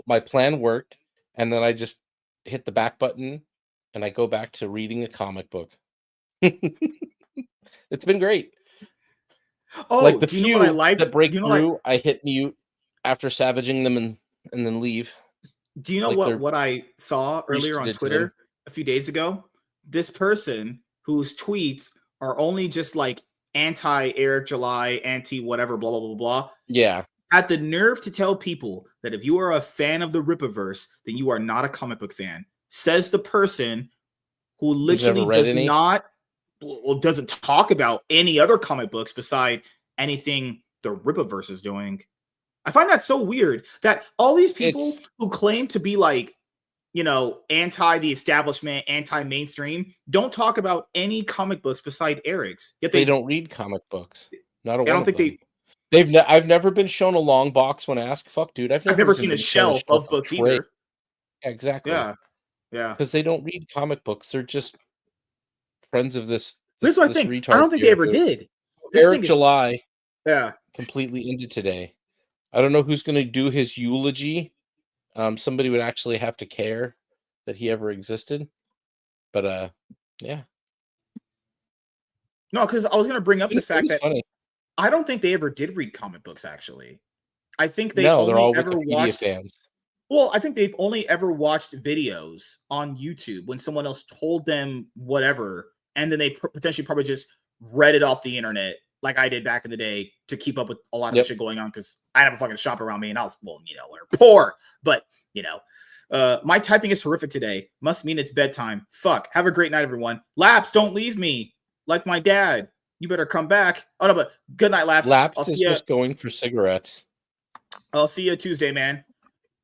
S2: My plan worked. And then I just hit the back button and I go back to reading a comic book. It's been great.
S1: Oh,
S2: like the
S1: do you
S2: few
S1: know what I like?
S2: that break through, I hit mute after savaging them and then leave.
S1: Do you know what I saw earlier on Twitter a few days ago? This person whose tweets are only just like anti-Eric July, anti-whatever, blah, blah, blah, blah.
S2: Yeah.
S1: Had the nerve to tell people that if you are a fan of the Rippaverse, then you are not a comic book fan. Says the person who literally doesn't talk about any other comic books beside anything the Rippaverse is doing. I find that so weird that all these people who claim to be like, anti the establishment, anti-mainstream, don't talk about any comic books beside Eric's. Yet
S2: they don't read comic books. Not a one. I don't think
S1: I've
S2: never been shown a long box when asked. Fuck, dude. I've never
S1: seen a shelf of books either.
S2: Exactly.
S1: Yeah.
S2: Because they don't read comic books. They're just friends of this.
S1: Here's what I think. I don't think they ever did.
S2: Eric July.
S1: Yeah.
S2: Completely ended today. I don't know who's going to do his eulogy. Somebody would actually have to care that he ever existed. But yeah.
S1: No, because I was going to bring up the fact that
S2: funny.
S1: I don't think they ever did read comic books, actually. I think
S2: they're all ever watched fans.
S1: Well, I think they've only ever watched videos on YouTube when someone else told them whatever, and then they potentially probably just read it off the internet like I did back in the day to keep up with a lot of the shit going on because I have a fucking shop around me and I was, we're poor, but my typing is horrific today. Must mean it's bedtime. Fuck. Have a great night, everyone. Laps, don't leave me like my dad. You better come back. Oh no, but good night, Laps.
S2: Laps is just going for cigarettes.
S1: I'll see you Tuesday, man.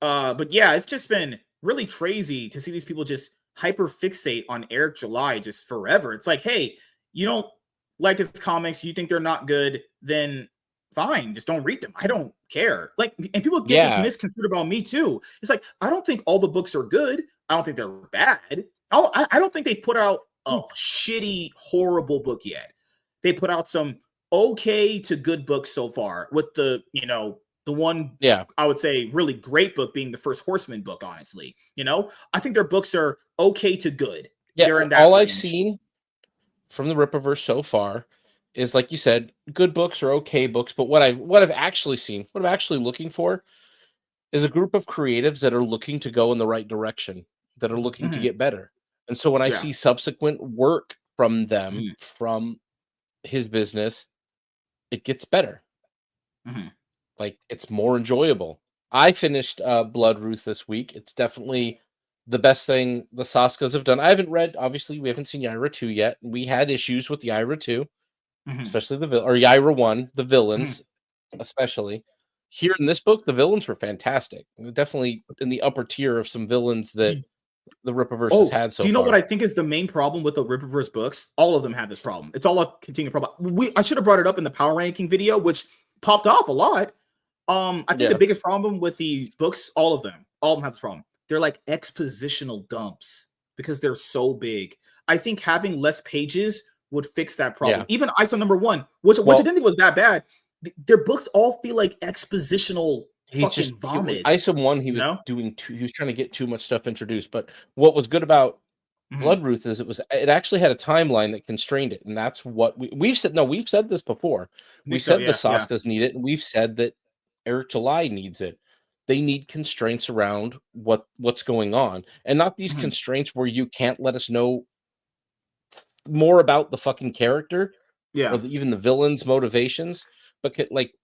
S1: But yeah, it's just been really crazy to see these people just hyper fixate on Eric July just forever. It's like, hey, you don't like his comics, you think they're not good, then fine, just don't read them. I don't care. Like, and people get this
S2: Yeah.
S1: misconstrued about me too. It's like, I don't think all the books are good. I don't think they're bad. I don't think they put out a shitty, horrible book yet. They put out some okay to good books so far, with the one,
S2: Yeah.
S1: I would say really great book being the First Horseman book. Honestly, I think their books are okay to good.
S2: Yeah.
S1: They're in that
S2: All I've
S1: range.
S2: seen from the Rippaverse so far is, like you said, good books or okay books. But what I've actually seen, what I'm actually looking for, is a group of creatives that are looking to go in the right direction, that are looking to
S1: Mhm.
S2: get better. And so when I
S1: Yeah.
S2: see subsequent work from them,
S1: Mhm.
S2: from his business, it gets better.
S1: Mhm.
S2: Like, it's more enjoyable. I finished Blood Ruth this week. It's definitely the best thing the Saskas have done. I haven't read, obviously, we haven't seen Yaira 2 yet. We had issues with Yaira 2,
S1: Mhm.
S2: especially or Yaira 1, the villains,
S1: Mhm.
S2: especially. Here in this book, the villains were fantastic. Definitely in the upper tier of some villains that the Rippaverse has had so
S1: do you know
S2: far.
S1: what I think is the main problem with the Rippaverse books? All of them have this problem. It's all a continuing problem. I should have brought it up in the power ranking video, which popped off a lot. I think the biggest problem with the books, all of them have this problem. They're like expositional dumps because they're so big. I think having less pages would fix that problem.
S2: Yeah.
S1: Even ISO number 1, which I didn't think was that bad. Their books all feel like expositional fucking vomits.
S2: ISO 1, he was he was trying to get too much stuff introduced. But what was good about Blood Ruth is it actually had a timeline that constrained it, and that's what we've said. No, we've said this before. We said the Saskas need it, and we've said that Eric July needs it. They need constraints around what's going on, and not these constraints where you can't let us know more about the fucking character, or even the villain's motivations. But like,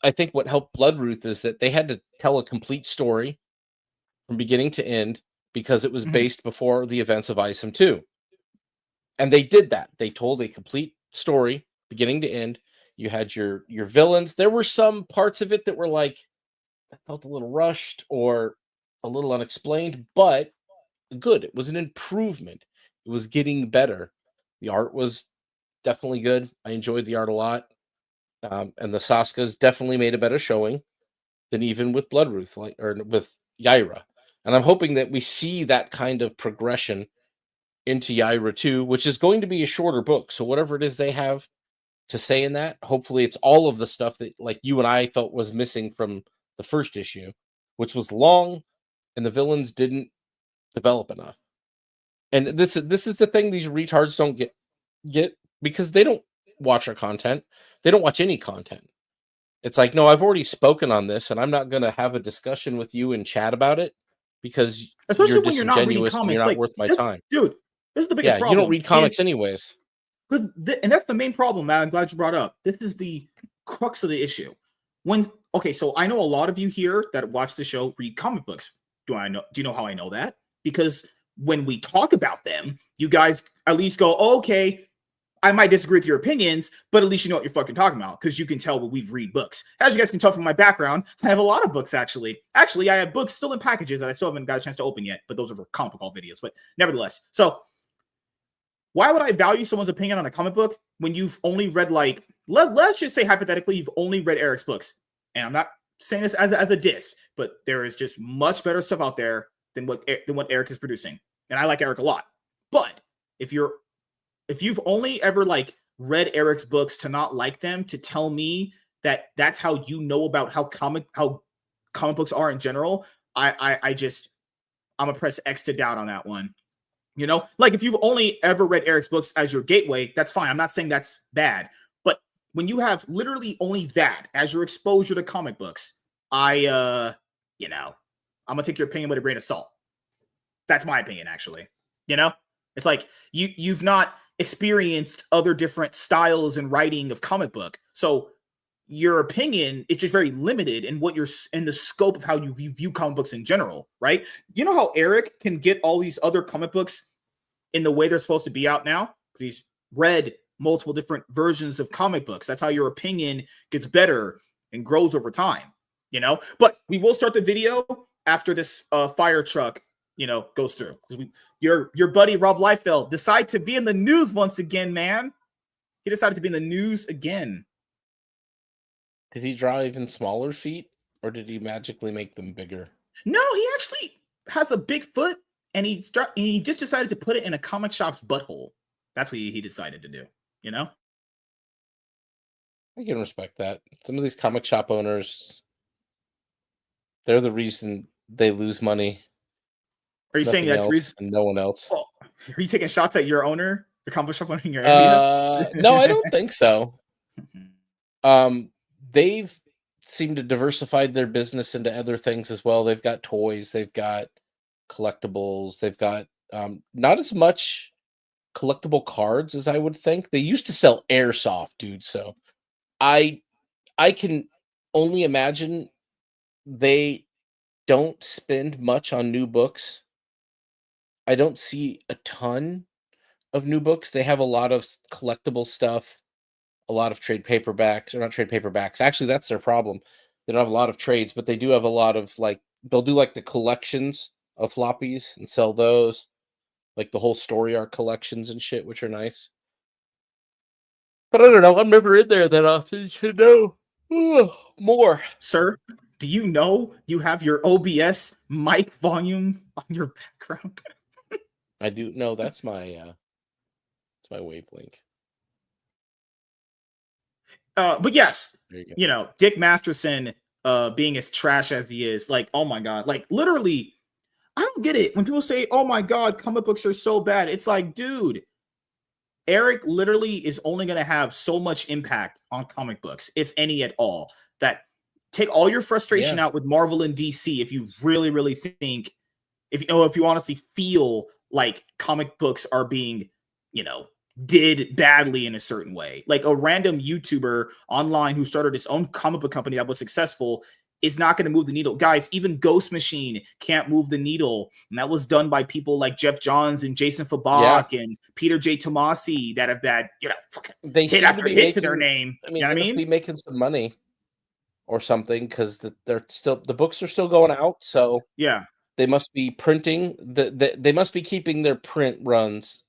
S2: I think what helped Blood Ruth is that they had to tell a complete story from beginning to end, because it was based before the events of ISOM 2. And they did that. They told a complete story, beginning to end. You had your villains. There were some parts of it that were like, I felt a little rushed or a little unexplained, but good. It was an improvement. It was getting better. The art was definitely good. I enjoyed the art a lot. And the Saskas definitely made a better showing than even with Blood Ruth, or with Yaira. And I'm hoping that we see that kind of progression into Yaira 2, which is going to be a shorter book. So whatever it is they have to say in that, hopefully it's all of the stuff that, like, you and I felt was missing from the first issue, which was long and the villains didn't develop enough. And this is the thing these retards don't get because they don't watch our content. They don't watch any content. It's like, no, I've already spoken on this, and I'm not going to have a discussion with you and chat about it because
S1: especially
S2: you're
S1: when you're not reading
S2: disingenuous and
S1: comics.
S2: you're not
S1: Like,
S2: worth my time.
S1: dude, this is the biggest
S2: Yeah,
S1: problem.
S2: you don't read comics anyways.
S1: And that's the main problem, man. I'm glad you brought up. This is the crux of the issue. So I know a lot of you here that watch the show read comic books. Do you know how I know that? Because when we talk about them, you guys at least go, oh, okay, I might disagree with your opinions, but at least you know what you're fucking talking about, because you can tell when we've read books. As you guys can tell from my background, I have a lot of books, actually. Actually, I have books still in packages that I still haven't got a chance to open yet, but those are for comic book haul videos. But nevertheless, so why would I value someone's opinion on a comic book when you've only read, like, let's just say hypothetically, you've only read Eric's books? And I'm not saying this as a diss, but there is just much better stuff out there than what Eric is producing. And I like Eric a lot. But if you've only ever, like, read Eric's books to not like them, to tell me that that's how you know about how comic books are in general, I'm gonna press X to doubt on that one. Like, if you've only ever read Eric's books as your gateway, that's fine. I'm not saying that's bad. But when you have literally only that as your exposure to comic books, I'm gonna take your opinion with a grain of salt. That's my opinion, actually. It's like you've not experienced other different styles and writing of comic book. So your opinion is just very limited in what you're in the scope of how you view comic books in general, right? You know how Eric can get all these other comic books in the way they're supposed to be out now? Because he's read multiple different versions of comic books. That's how your opinion gets better and grows over time, But we will start the video after this fire truck, goes through. Because your buddy Rob Liefeld decided to be in the news once again, man. He decided to be in the news again.
S2: Did he draw even smaller feet, or did he magically make them bigger?
S1: No, he actually has a big foot, and he just decided to put it in a comic shop's butthole. That's what he decided to do. You know?
S2: I can respect that. Some of these comic shop owners, they're the reason they lose money.
S1: Are you saying
S2: Nothing
S1: that's the
S2: else
S1: reason?
S2: and no one else.
S1: Oh, are you taking shots at your owner, your comic shop owner in your area?
S2: No, I don't think so. They've seemed to diversify their business into other things as well. They've got toys, they've got collectibles, they've got not as much collectible cards as I would think. They used to sell airsoft, dude. So I can only imagine they don't spend much on new books. I don't see a ton of new books. They have a lot of collectible stuff, a lot of trade paperbacks, or not trade paperbacks. Actually, that's their problem. They don't have a lot of trades, but they do have a lot of like they'll do like the collections of floppies and sell those, like the whole story arc collections and shit, which are nice. But I don't know. I'm never in there that often. You should know more.
S1: Sir, do you know you have your OBS mic volume on your background?
S2: I do know that's my wavelength.
S1: But yes,
S2: There you go.
S1: you know, Dick Masterson being as trash as he is, like, oh my god, like literally, I don't get it when people say, oh my god, comic books are so bad. It's like, dude, Eric literally is only going to have so much impact on comic books, if any at all. That take all your frustration out with Marvel and DC if you really, really think, if you honestly feel like comic books are being, you know, did badly in a certain way. Like a random YouTuber online who started his own comic book company that was successful is not going to move the needle. Guys, even Ghost Machine can't move the needle. And that was done by people like Jeff Johns and Jason Fabok and Peter J. Tomasi that have had, you know, fucking
S2: they
S1: hit after hit to their name.
S2: I mean,
S1: you know
S2: they
S1: what I
S2: must
S1: mean?
S2: be making some money or something because the books are still going out. So
S1: Yeah.
S2: they must be printing. They must be keeping their print runs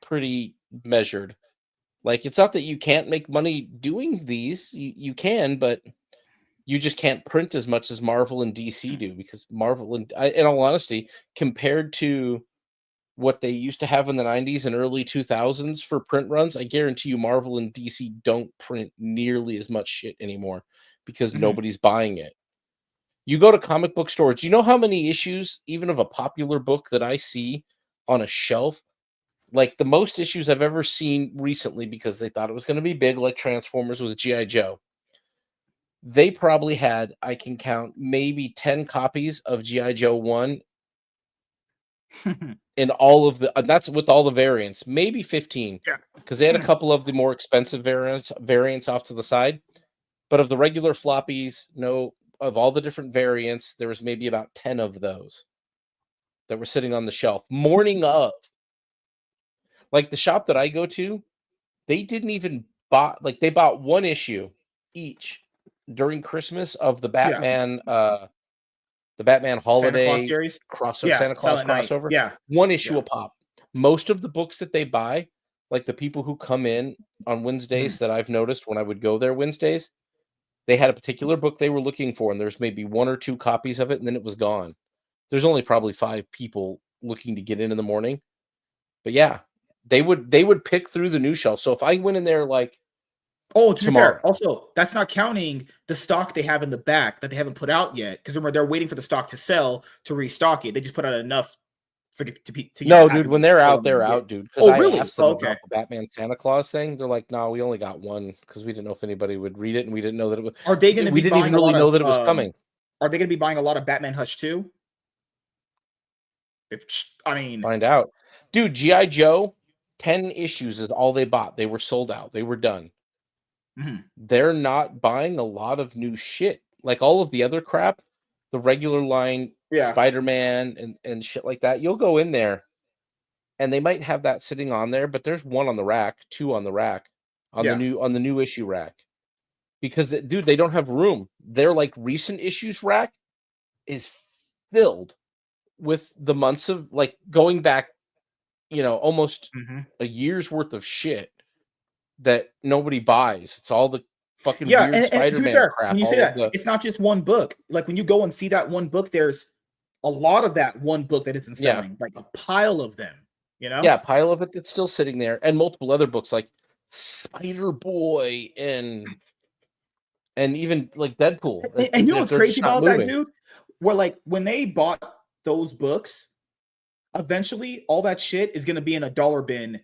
S2: pretty measured. Like, it's not that you can't make money doing these. You can, but you just can't print as much as Marvel and DC do, because Marvel and in all honesty, compared to what they used to have in the 90s and early 2000s for print runs, I guarantee you Marvel and DC don't print nearly as much shit anymore because nobody's buying it. You go to comic book stores, do you know how many issues, even of a popular book, that I see on a shelf? Like the most issues I've ever seen recently, because they thought it was going to be big, like Transformers with G.I. Joe. They probably had, I can count, maybe 10 copies of G.I. Joe 1 in all of the, that's with all the variants, maybe 15.
S1: Yeah.
S2: Because they had a couple of the more expensive variants off to the side. But of the regular floppies, no, of all the different variants, there was maybe about 10 of those that were sitting on the shelf. Morning of. Like the shop that I go to, they didn't even buy, like they bought one issue each during Christmas of the Batman
S1: Santa Claus
S2: holiday
S1: series.
S2: crossover,
S1: Yeah.
S2: Santa Claus
S1: Silent Night.
S2: crossover.
S1: Yeah.
S2: One issue a pop. Most of the books that they buy, like the people who come in on Wednesdays that I've noticed when I would go there Wednesdays, they had a particular book they were looking for, and there's maybe 1 or 2 copies of it, and then it was gone. There's only probably 5 people looking to get in the morning. But yeah, they would pick through the new shelf. So if I went in there like,
S1: oh, to
S2: tomorrow,
S1: be fair, also that's not counting the stock they have in the back that they haven't put out yet, because remember they're waiting for the stock to sell to restock it. They just put out enough for to
S2: no, dude. When they're out, dude. Because I
S1: really?
S2: asked them about the Batman Santa Claus thing. They're like, "No, we only got one because we didn't know if anybody would read it, and we didn't know that it was."
S1: Are they going to be?
S2: We didn't even really know that it was coming.
S1: Are they going to be buying a lot of Batman Hush too? I mean,
S2: find out, dude. G.I. Joe, 10 issues is all they bought. They were sold out. They were done. They're not buying a lot of new shit. Like all of the other crap, the regular line, Spider-Man and shit like that. You'll go in there and they might have that sitting on there, but there's 1 on the rack, 2 on the rack, on the new issue rack. Because dude, they don't have room. Their like recent issues rack is filled with the months of like going back, almost a year's worth of shit that nobody buys. It's all the fucking
S1: Yeah,
S2: weird
S1: and to be
S2: Spider-Man
S1: fair,
S2: crap.
S1: when you say
S2: All of
S1: that,
S2: the
S1: it's not just one book. Like when you go and see that one book, there's a lot of that one book that isn't
S2: yeah.
S1: selling, like a pile of them, you know?
S2: Yeah, pile of it that's still sitting there, and multiple other books like Spider Boy and even like Deadpool.
S1: And you know what's
S2: They're
S1: crazy
S2: just not
S1: about that,
S2: moving.
S1: dude? Where like when they bought those books, eventually all that shit is gonna be in a dollar bin,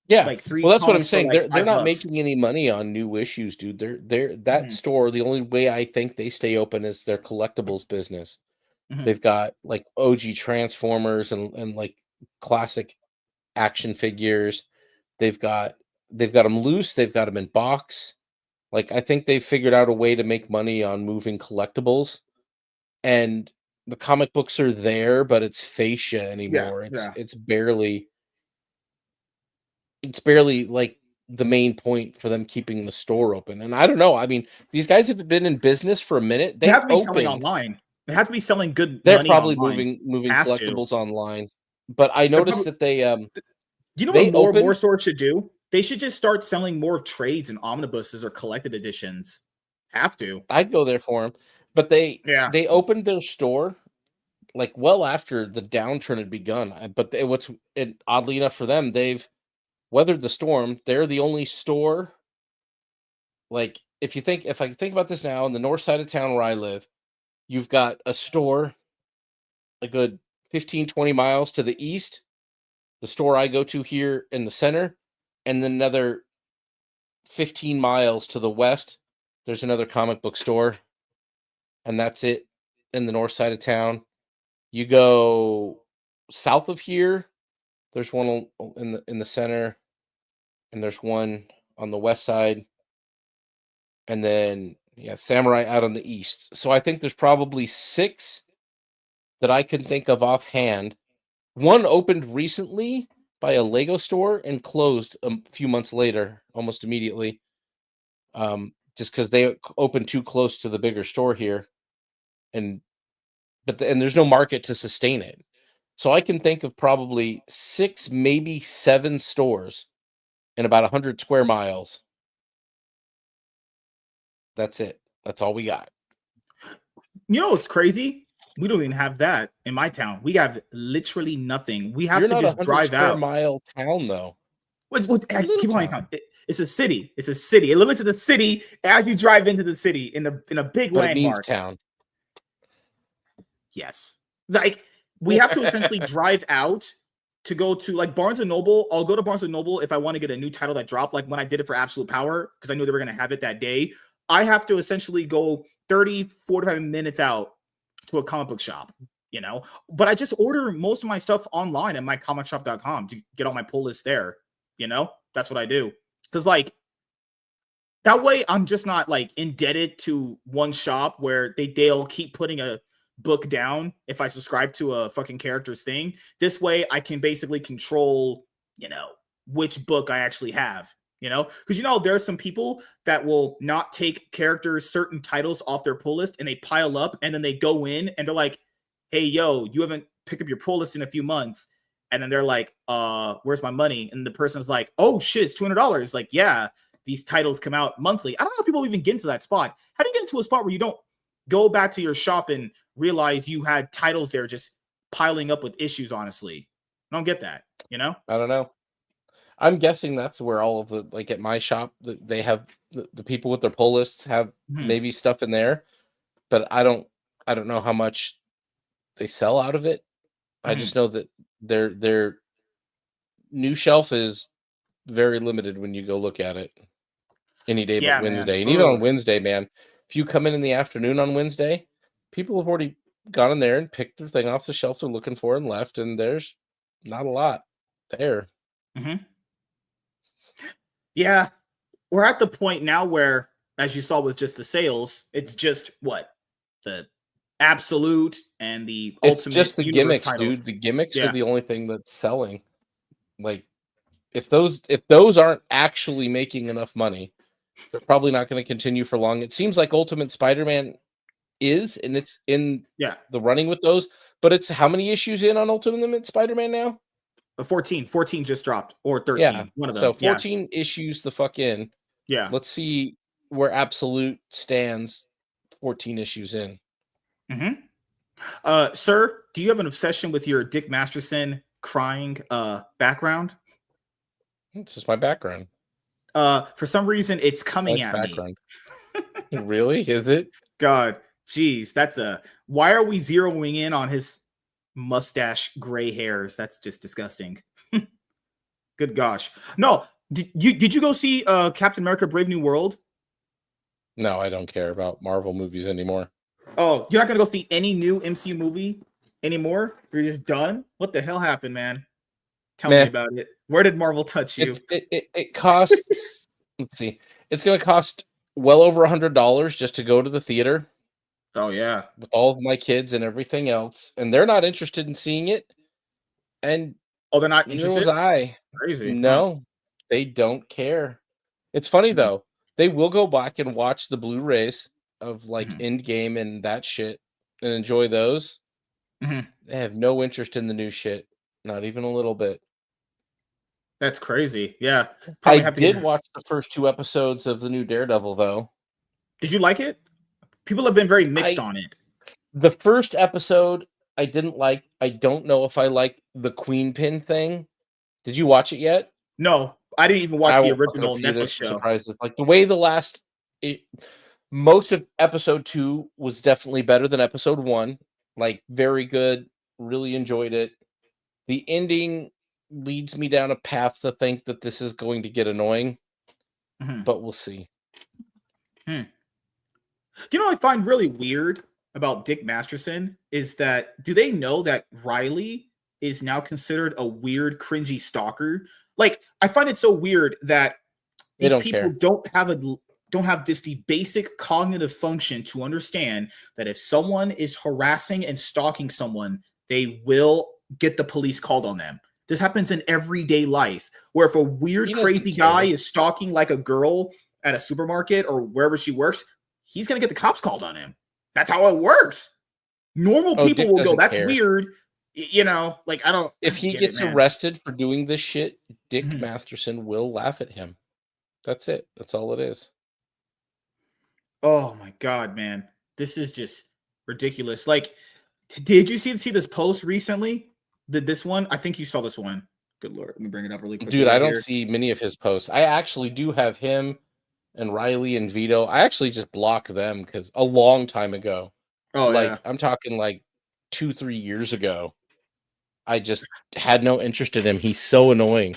S2: Yeah,
S1: like three
S2: well, that's what I'm
S1: comics for
S2: saying.
S1: like
S2: They're not
S1: $5.
S2: making any money on new issues, dude. They're that
S1: Mhm,
S2: store. The only way I think they stay open is their collectibles business.
S1: mhm.
S2: They've got like OG Transformers and like classic action figures. They've got they've got them loose. They've got them in box. Like I think they've figured out a way to make money on moving collectibles, and the comic books are there, but it's fascia
S1: Yeah,
S2: anymore.
S1: yeah.
S2: It's barely like the main point for them keeping the store open. And I don't know. I mean, these guys have been in business for a minute.
S1: They
S2: They
S1: have to be selling
S2: opened.
S1: online. They have to be selling good
S2: They're
S1: money
S2: probably
S1: online.
S2: moving
S1: Has to.
S2: collectibles online. But I
S1: They're
S2: noticed
S1: probably,
S2: that
S1: you know what
S2: they
S1: more
S2: opened.
S1: stores should do? They should just start selling more of trades and omnibuses or collected editions. Have to.
S2: I'd go there for them, but they
S1: Yeah.
S2: they opened their store like well after the downturn had begun. But oddly enough for them, they've weathered the storm. They're the only store. Like if I think about this now, on the north side of town where I live, you've got a store a good 15, 20 miles to the east, the store I go to here in the center, and then another 15 miles to the west, there's another comic book store, and that's it in the north side of town. You go south of here, there's one in the center, and there's one on the west side, and then yeah, Samurai out on the east. So I think there's probably six that I can think of offhand. One opened recently by a Lego store and closed a few months later, almost immediately, just because they opened too close to the bigger store here, and and there's no market to sustain it. So I can think of probably six, maybe seven stores in about 100 square miles. That's it. That's all we got.
S1: You know what's crazy? We don't even have that in my town. We have literally nothing. We have
S2: You're
S1: to
S2: not a
S1: just
S2: hundred
S1: drive
S2: square
S1: out.
S2: mile town though.
S1: I
S2: You're a little
S1: keep on
S2: town,
S1: telling it's a city. It's a city. It limits to the city as you drive into the city in a big
S2: but it means
S1: landmark.
S2: town.
S1: Yes. Like we have to essentially drive out to go to like Barnes and Noble. I'll go to Barnes and Noble if I want to get a new title that dropped, like when I did it for Absolute Power, because I knew they were going to have it that day. I have to essentially go 30, 45 minutes out to a comic book shop, you know? But I just order most of my stuff online at mycomicshop.com to get all my pull list there, you know? That's what I do. Because like that way I'm just not like indebted to one shop where they'll keep putting a book down if I subscribe to a fucking character's thing. This way I can basically control, you know, which book I actually have, you know? Because you know, there are some people that will not take characters, certain titles off their pull list and they pile up and then they go in and they're like, hey, yo, you haven't picked up your pull list in a few months. And then they're like, where's my money? And the person's like, oh shit, it's $200. Like, yeah, these titles come out monthly. I don't know how people even get into that spot. How do you get into a spot where you don't go back to your shop and realize you had titles there just piling up with issues? Honestly, I don't get that, you know?
S2: I don't know. I'm guessing that's where all of the like at my shop they have the people with their pull lists have
S1: Mhm,
S2: maybe stuff in there, but I don't know how much they sell out of it. I
S1: mhm.
S2: just know that their new shelf is very limited when you go look at it any day but
S1: Yeah, man.
S2: Wednesday. And even on
S1: Ugh.
S2: Wednesday, man, if you come in the afternoon on Wednesday, people have already gone in there and picked their thing off the shelves they're looking for and left, and there's not a lot there.
S1: Mhm. Yeah, we're at the point now where, as you saw with just the sales, it's just what the absolute and the
S2: It's
S1: ultimate
S2: just the
S1: universe
S2: gimmicks,
S1: titles.
S2: dude. The gimmicks are
S1: Yeah.
S2: the only thing that's selling. Like if those aren't actually making enough money, they're probably not going to continue for long. It seems like Ultimate Spider-Man is, and it's in
S1: Yeah.
S2: the running with those. But it's how many issues in on Ultimate Spider-Man now?
S1: 14 just dropped, or
S2: Yeah.
S1: 13, one of
S2: So
S1: them. Yeah.
S2: 14 issues the fuck in.
S1: Yeah.
S2: Let's see where Absolute stands 14 issues in.
S1: Sir, do you have an obsession with your Dick Masterson crying background?
S2: It's just my background.
S1: For some reason, it's coming at
S2: Background. Me. Really? Is it?
S1: God, geez, that's a. Why are we zeroing in on his mustache, gray hairs? That's just disgusting. Good gosh, no. Did you go see Captain America: Brave New World?
S2: No, I don't care about Marvel movies anymore.
S1: Oh, you're not gonna go see any new MCU movie anymore? You're just done? What the hell happened, man? Tell me about it. Where did Marvel touch you?
S2: It costs. Let's see. It's going to cost well over $100 just to go to the theater.
S1: Oh yeah,
S2: with all of my kids and everything else, and they're not interested in seeing it. And
S1: they're not
S2: neither
S1: interested.
S2: was I.
S1: Crazy.
S2: No, they don't care. It's funny though. They will go back and watch the Blu-rays of like Endgame and that shit and enjoy those. They have no interest in the new shit, not even a little bit.
S1: That's crazy. Yeah,
S2: I did watch the first 2 episodes of the new Daredevil though.
S1: Did you like it? People have been very mixed on it.
S2: The first episode I didn't like. I don't know if I like the Queen Pin thing. Did you watch it yet?
S1: No, I didn't even watch the original Netflix show.
S2: Surprises. Like the way most of episode 2 was definitely better than episode 1. Like very good. Really enjoyed it. The ending leads me down a path to think that this is going to get annoying, but we'll see.
S1: You know what I find really weird about Dick Masterson is that do they know that Riley is now considered a weird, cringy stalker? Like, I find it so weird that these people don't have the basic cognitive function to understand that if someone is harassing and stalking someone, they will get the police called on them. This happens in everyday life, where if a weird, crazy guy is stalking like a girl at a supermarket or wherever she works, he's going to get the cops called on him. That's how it works. Normal people will go, that's weird. You know, like, I don't.
S2: If he gets arrested for doing this shit, Dick Masterson will laugh at him. That's it. That's all it is.
S1: Oh my God, man. This is just ridiculous. Like, did you see this post recently? This one? I think you saw this one. Good Lord. Let me bring it up really quick.
S2: Dude, I don't see many of his posts. I actually do have him and Riley and Vito. I actually just blocked them because a long time ago.
S1: Oh,
S2: like,
S1: yeah.
S2: I'm talking like 2-3 years ago. I just had no interest in him. He's so annoying.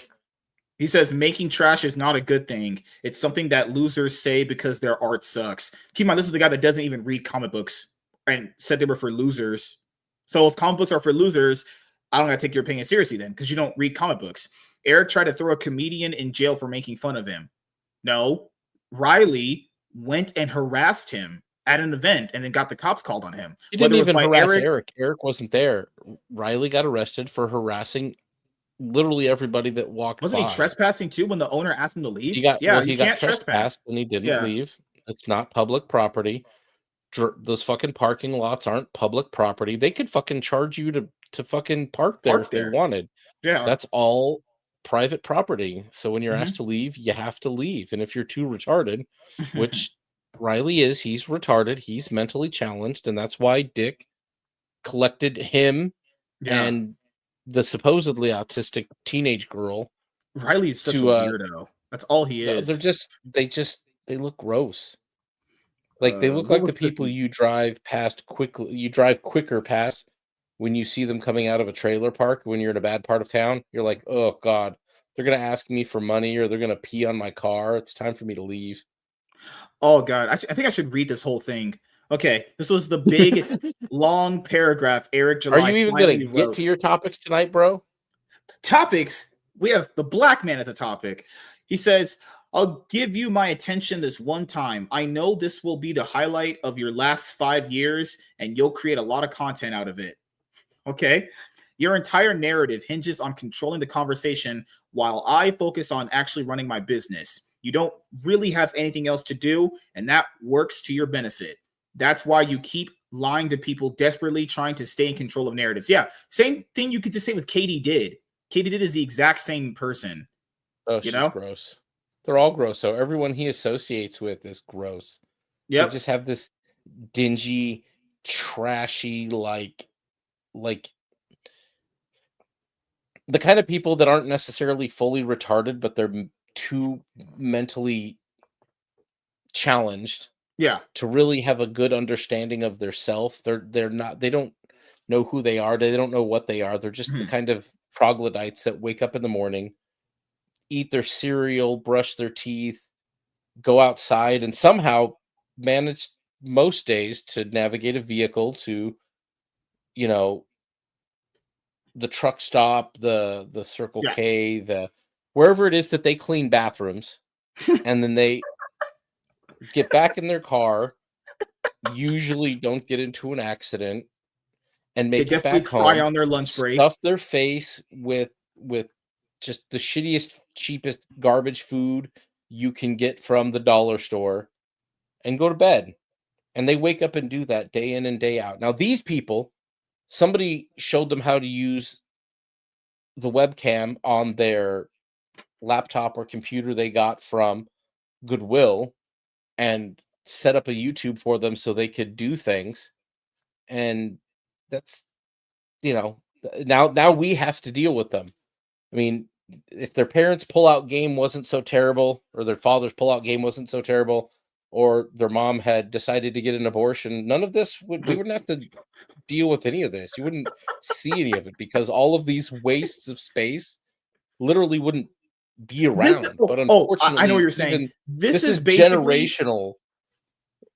S1: He says making trash is not a good thing. It's something that losers say because their art sucks. Keep in mind, this is the guy that doesn't even read comic books and said they were for losers. So if comic books are for losers, I don't gotta take your opinion seriously then, because you don't read comic books. Eric tried to throw a comedian in jail for making fun of him. No, Riley went and harassed him at an event and then got the cops called on him.
S2: He didn't even harass Eric. Eric wasn't there. Riley got arrested for harassing literally everybody that walked by.
S1: Wasn't he trespassing too when the owner asked him to leave?
S2: He got trespassed and he didn't leave. It's not public property. Those fucking parking lots aren't public property. They could fucking charge you to fucking park there if they wanted.
S1: Yeah.
S2: That's all private property. So when you're asked to leave, you have to leave. And if you're too retarded, which Riley is, he's retarded, he's mentally challenged, and that's why Dick collected him and the supposedly autistic teenage girl.
S1: Riley is such a weirdo. That's all he is.
S2: They look gross. Like they look like the people you drive past quickly. You drive quicker past when you see them coming out of a trailer park when you're in a bad part of town. You're like, oh God, they're gonna ask me for money or they're gonna pee on my car. It's time for me to leave.
S1: Oh God, I think I should read this whole thing. Okay, this was the big long paragraph Eric July.
S2: Are you even gonna get to your topics tonight, bro?
S1: Topics. We have the black man as a topic. He says, I'll give you my attention this one time. I know this will be the highlight of your last 5 years, and you'll create a lot of content out of it. Okay? Your entire narrative hinges on controlling the conversation while I focus on actually running my business. You don't really have anything else to do, and that works to your benefit. That's why you keep lying to people, desperately trying to stay in control of narratives. Yeah, same thing you could just say with Katie Did. Katie Did is the exact same person.
S2: Oh, she's gross. They're all gross. So everyone he associates with is gross. They
S1: Yep.
S2: just have this dingy, trashy, like the kind of people that aren't necessarily fully retarded, but they're too mentally challenged
S1: Yeah.
S2: to really have a good understanding of their self. They're not. They don't know who they are. They don't know what they are. They're just the
S1: Mhm.
S2: kind of troglodytes that wake up in the morning, eat their cereal, brush their teeth, go outside, and somehow manage most days to navigate a vehicle to, you know, the truck stop, the Circle
S1: Yeah.
S2: K, the wherever it is that they clean bathrooms, and then they get back in their car, usually don't get into an accident, and
S1: They
S2: make it
S1: definitely
S2: back
S1: cry
S2: home,
S1: on their lunch break.
S2: stuff their face with just the shittiest, cheapest garbage food you can get from the dollar store, and go to bed. And they wake up and do that day in and day out. Now, these people, somebody showed them how to use the webcam on their laptop or computer they got from Goodwill and set up a YouTube for them so they could do things. And that's, now we have to deal with them. I mean, if their parents' pull-out game wasn't so terrible, or their father's pull-out game wasn't so terrible, or their mom had decided to get an abortion, none of this we wouldn't have to deal with any of this. You wouldn't see any of it because all of these wastes of space literally wouldn't be
S1: This
S2: around. But
S1: I know what
S2: unfortunately,
S1: you're saying.
S2: even
S1: This
S2: this
S1: is
S2: is
S1: basically
S2: generational.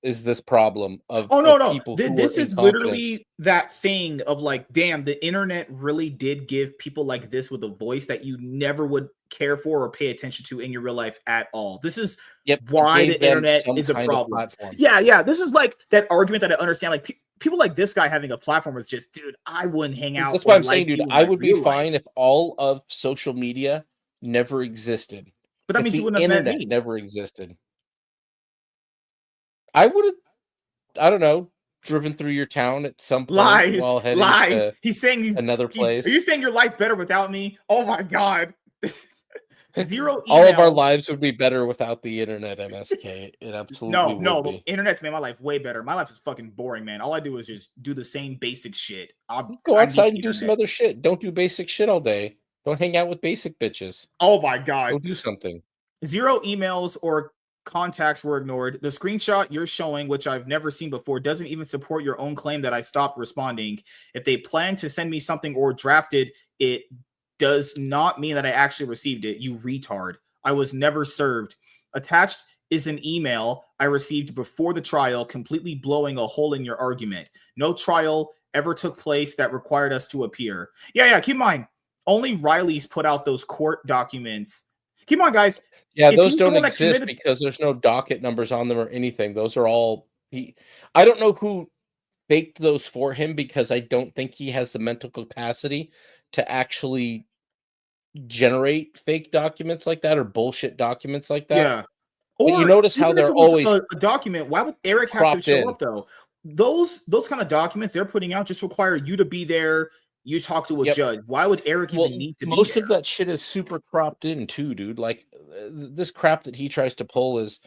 S2: Is this problem
S1: Oh no,
S2: of
S1: no.
S2: people who are
S1: This is
S2: incompetent?
S1: literally that thing of like, damn, the internet really did give people like this with a voice that you never would care for or pay attention to in your real life at all. This is
S2: Yep, it
S1: why
S2: gave
S1: the
S2: them
S1: internet
S2: some
S1: is a
S2: kind of
S1: problem.
S2: platform.
S1: Yeah, yeah. This is like that argument that I understand. Like people like this guy having a platform is just, dude, I wouldn't hang out
S2: That's why
S1: or
S2: I'm saying,
S1: like
S2: dude,
S1: you in
S2: I
S1: my
S2: would be
S1: real
S2: fine
S1: life.
S2: if all of social media never existed.
S1: But that
S2: If
S1: means you
S2: the
S1: wouldn't have met
S2: internet
S1: me.
S2: never existed. I would have, I don't know, driven through your town at some point
S1: Lies,
S2: while heading
S1: lies.
S2: to
S1: He's saying
S2: another
S1: are you
S2: place.
S1: saying your life's better without me? Oh my god. Zero
S2: All of our
S1: emails.
S2: lives would be better without the internet, MSK. It absolutely
S1: No,
S2: would
S1: no, the
S2: be.
S1: internet's made my life way better. My life is fucking boring, man. All I do is just do the same basic shit.
S2: Go
S1: I need
S2: outside
S1: the
S2: and do some
S1: internet.
S2: other shit. Don't do basic shit all day. Don't hang out with basic bitches.
S1: Oh my god.
S2: Go do something.
S1: Zero emails or contacts were ignored. The screenshot you're showing, which I've never seen before, doesn't even support your own claim that I stopped responding. If they plan to send me something or drafted it, does not mean that I actually received it. You retard. I was never served. Attached is an email I received before the trial, completely blowing a hole in your argument. No trial ever took place that required us to appear. Yeah, yeah. Keep in mind, only Riley's put out those court documents. Keep in mind, guys,
S2: Yeah,
S1: if
S2: those
S1: he's the
S2: don't
S1: one that
S2: exist
S1: committed,
S2: because there's no docket numbers on them or anything. Those are all I don't know who faked those for him because I don't think he has the mental capacity to actually generate fake documents like that or bullshit documents like that.
S1: yeah.
S2: But you
S1: Or
S2: notice how
S1: even if
S2: they're
S1: it was
S2: always
S1: a document, why would Eric have to
S2: cropped
S1: show
S2: in.
S1: up though? Those kind of documents they're putting out just require you to be there. You talk to a
S2: Yep.
S1: judge. Why would Eric
S2: Well,
S1: even need to be
S2: most
S1: there?
S2: of that shit is super cropped in too, dude. Like this crap that he tries to pull is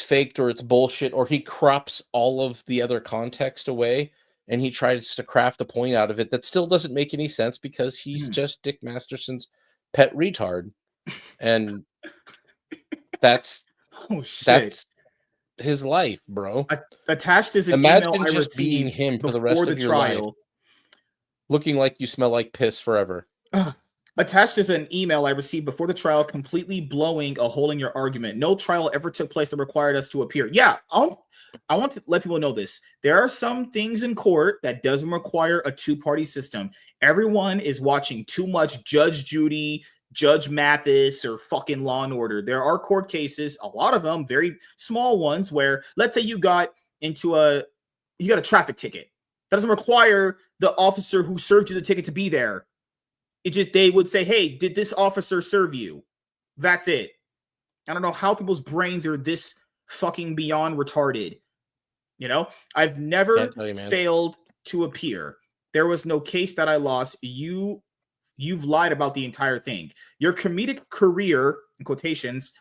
S2: faked or it's bullshit or he crops all of the other context away and he tries to craft a point out of it that still doesn't make any sense because he's
S1: Hmm.
S2: just Dick Masterson's pet retard. And that's
S1: Oh shit.
S2: that's his life, bro.
S1: Attached is an email
S2: Imagine
S1: I
S2: just being
S1: received
S2: him for the
S1: before
S2: rest
S1: the
S2: of your life,
S1: trial.
S2: looking like you smell like piss forever.
S1: Attached is an email I received before the trial, completely blowing a hole in your argument. No trial ever took place that required us to appear. Yeah, I want to let people know this. There are some things in court that doesn't require a two-party system. Everyone is watching too much Judge Judy, Judge Mathis, or fucking Law and Order. There are court cases, a lot of them, very small ones, where let's say you got a traffic ticket. That doesn't require the officer who served you the ticket to be there. It just they would say, "Hey, did this officer serve you?" That's it. I don't know how people's brains are this fucking beyond retarded. I've
S2: Can't
S1: never
S2: tell you, man.
S1: failed to appear. There was no case that I lost. You've lied about the entire thing. Your comedic career, in quotations,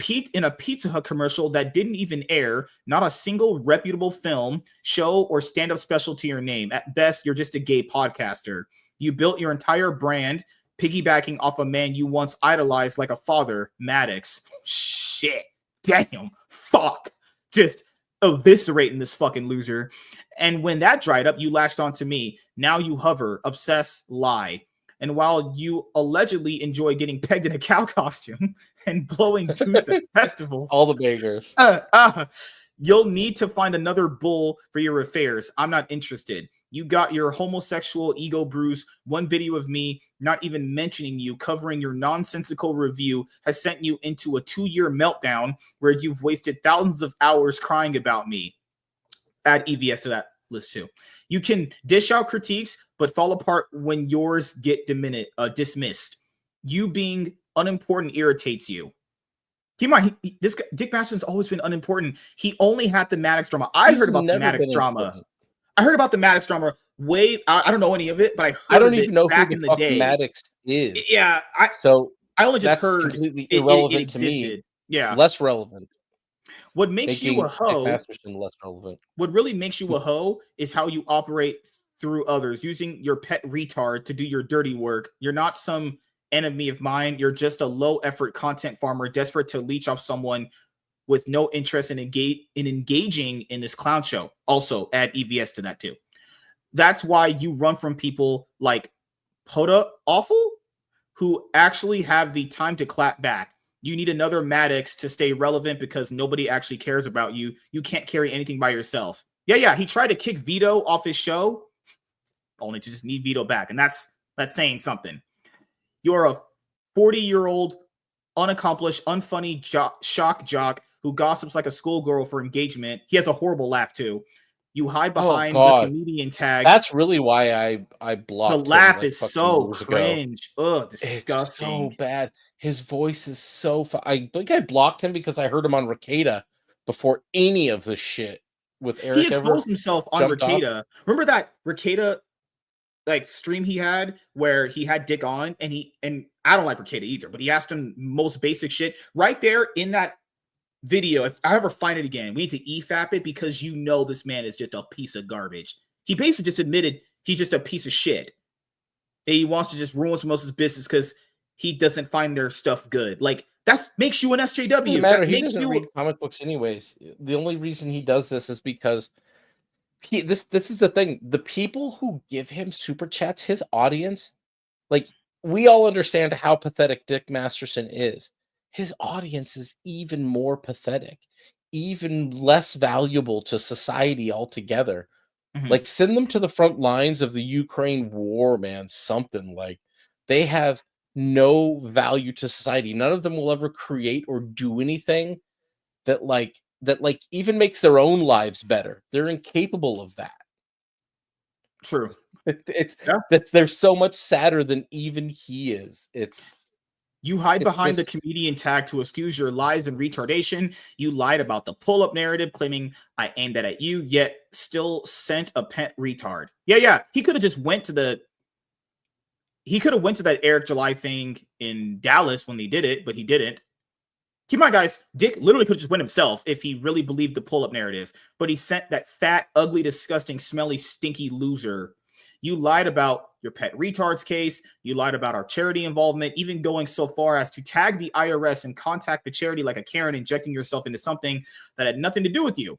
S1: in a Pizza Hut commercial that didn't even air, not a single reputable film, show, or stand-up special to your name. At best, you're just a gay podcaster. You built your entire brand piggybacking off a man you once idolized like a father, Maddox. Shit. Damn. Fuck. Just eviscerating this fucking loser. And when that dried up, you latched onto me. Now you hover, obsess, lie. And while you allegedly enjoy getting pegged in a cow costume and blowing dudes at festivals,
S2: All the beggars.
S1: You'll need to find another bull for your affairs. I'm not interested. You got your homosexual ego bruise. One video of me, not even mentioning you, covering your nonsensical review, has sent you into a 2-year meltdown where you've wasted thousands of hours crying about me. Add EVS to that list too. You can dish out critiques, but fall apart when yours get dismissed. You being unimportant irritates you. Keep in mind, this guy, Dick Masterson's always been unimportant. He only had the Maddox drama. I heard about the Maddox drama. I heard about the Maddox drama I don't know any of it, but I heard
S2: I don't
S1: of
S2: even
S1: it
S2: know
S1: back
S2: who
S1: in
S2: the
S1: the
S2: fuck
S1: day.
S2: Maddox is.
S1: Yeah, I only just
S2: that's
S1: heard
S2: completely
S1: it
S2: irrelevant to me.
S1: existed. Yeah,
S2: Less relevant.
S1: what makes you a hoe?
S2: Dick Masterson less relevant.
S1: What really makes you a hoe is how you operate through others, using your pet retard to do your dirty work. You're not some enemy of mine. You're just a low effort content farmer desperate to leech off someone with no interest in engaging in this clown show. Also, add EVS to that too. That's why you run from people like Poda Awful, who actually have the time to clap back. You need another Maddox to stay relevant because nobody actually cares about you. You can't carry anything by yourself. Yeah. He tried to kick Vito off his show, only to just need Vito back. And that's saying something. You're a 40-year-old, unaccomplished, unfunny shock jock who gossips like a schoolgirl for engagement. He has a horrible laugh too. You hide behind the comedian tag.
S2: That's really why I blocked him.
S1: The laugh is so cringe. Ugh, disgusting.
S2: It's so bad. His voice is so I think I blocked him because I heard him on Ricada before any of the shit with Eric.
S1: He exposed himself on Ricada. Remember that Ricada like stream he had where he had Dick on and I don't like Ricada either, but he asked him most basic shit right there in that video. If I ever find it again, we need to EFAP it because you know this man is just a piece of garbage. He basically just admitted he's just a piece of shit. And he wants to just ruin someone else's business because he doesn't find their stuff good. Like that makes you an SJW.
S2: Doesn't matter. He doesn't read comic books anyways. The only reason he does this is because this is the thing. The people who give him super chats, his audience, like we all understand how pathetic Dick Masterson is. His audience is even more pathetic, even less valuable to society altogether. Mm-hmm. Like send them to the front lines of the Ukraine war, man. Something like they have no value to society. None of them will ever create or do anything that even makes their own lives better. They're incapable of that.
S1: True.
S2: They're so much sadder than even he is.
S1: You hide behind the comedian tag to excuse your lies and retardation. You lied about the pull-up narrative, claiming I aimed that at you, yet still sent a pet retard. Yeah. He could have just went to that Eric July thing in Dallas when they did it, but he didn't. Keep in mind, guys, Dick literally could have just went himself if he really believed the pull-up narrative, but he sent that fat, ugly, disgusting, smelly, stinky loser. You lied about your pet retards case. You lied about our charity involvement, even going so far as to tag the IRS and contact the charity like a Karen, injecting yourself into something that had nothing to do with you,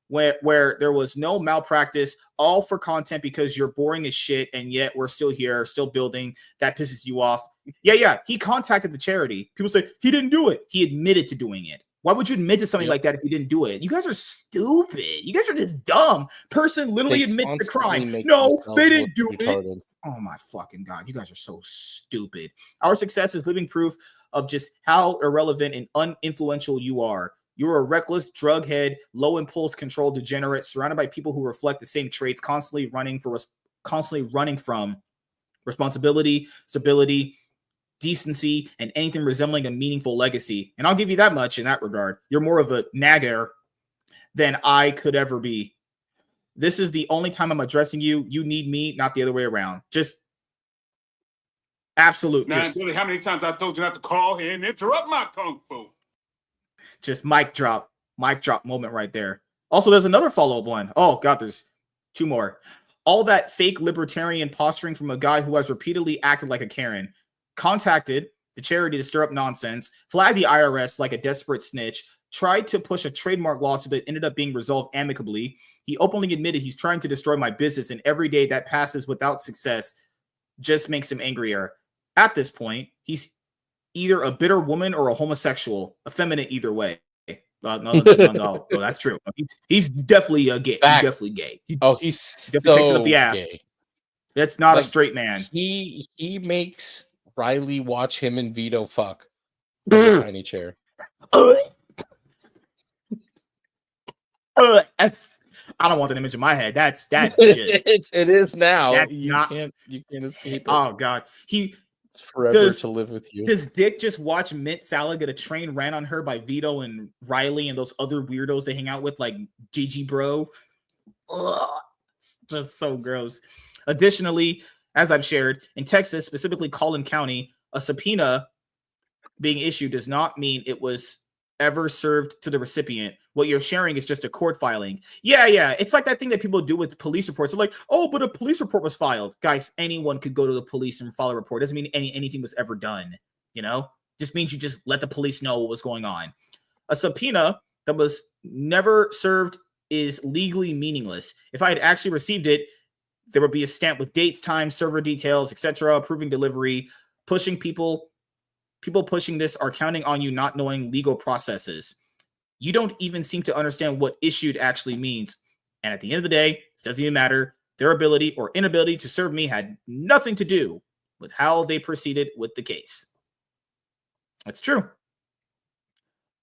S1: where there was no malpractice, all for content because you're boring as shit, and yet we're still here, still building. That pisses you off. Yeah. He contacted the charity. People say he didn't do it. He admitted to doing it. Why would you admit to something like that if you didn't do it? You guys are stupid. You guys are just dumb. Person literally admits the crime. No, they didn't do it. Oh my fucking God. You guys are so stupid. Our success is living proof of just how irrelevant and uninfluential you are. You're a reckless, drug head, low impulse control degenerate, surrounded by people who reflect the same traits, constantly running from responsibility, stability, decency, and anything resembling a meaningful legacy. And I'll give you that much in that regard. You're more of a nagger than I could ever be. This is the only time I'm addressing you. You need me, not the other way around. Just absolute.
S3: Now, Billy, how many times I told you not to call here and interrupt my kung fu?
S1: Just mic drop moment right there. Also, there's another follow-up one. Oh God, there's two more. All that fake libertarian posturing from a guy who has repeatedly acted like a Karen, contacted the charity to stir up nonsense, flagged the IRS like a desperate snitch, tried to push a trademark lawsuit that ended up being resolved amicably. He openly admitted he's trying to destroy my business, and every day that passes without success just makes him angrier. At this point, he's either a bitter woman or a homosexual, effeminate either way. No, that's true. He's definitely gay.
S2: Fact.
S1: He's definitely gay. He
S2: he's
S1: definitely takes it up the ass.
S2: gay.
S1: That's not a straight man.
S2: He makes Riley watch him and Vito fuck in the tiny chair.
S1: I don't want that image in my head. That's
S2: it is now.
S1: That's
S2: you can't escape it.
S1: Oh God,
S2: it's forever to live with you.
S1: Does Dick just watch Mint Salad get a train ran on her by Vito and Riley and those other weirdos they hang out with, like Gigi Bro? Ugh, it's just so gross. Additionally, as I've shared, in Texas, specifically Collin County, a subpoena being issued does not mean it was ever served to the recipient. What you're sharing is just a court filing. Yeah. It's like that thing that people do with police reports. They're like, oh, but a police report was filed. Guys, anyone could go to the police and file a report. Doesn't mean anything was ever done. Just means you just let the police know what was going on. A subpoena that was never served is legally meaningless. If I had actually received it, there would be a stamp with dates, times, server details, etc., approving delivery. People pushing this are counting on you not knowing legal processes. You don't even seem to understand what issued actually means. And at the end of the day, it doesn't even matter. Their ability or inability to serve me had nothing to do with how they proceeded with the case. That's true.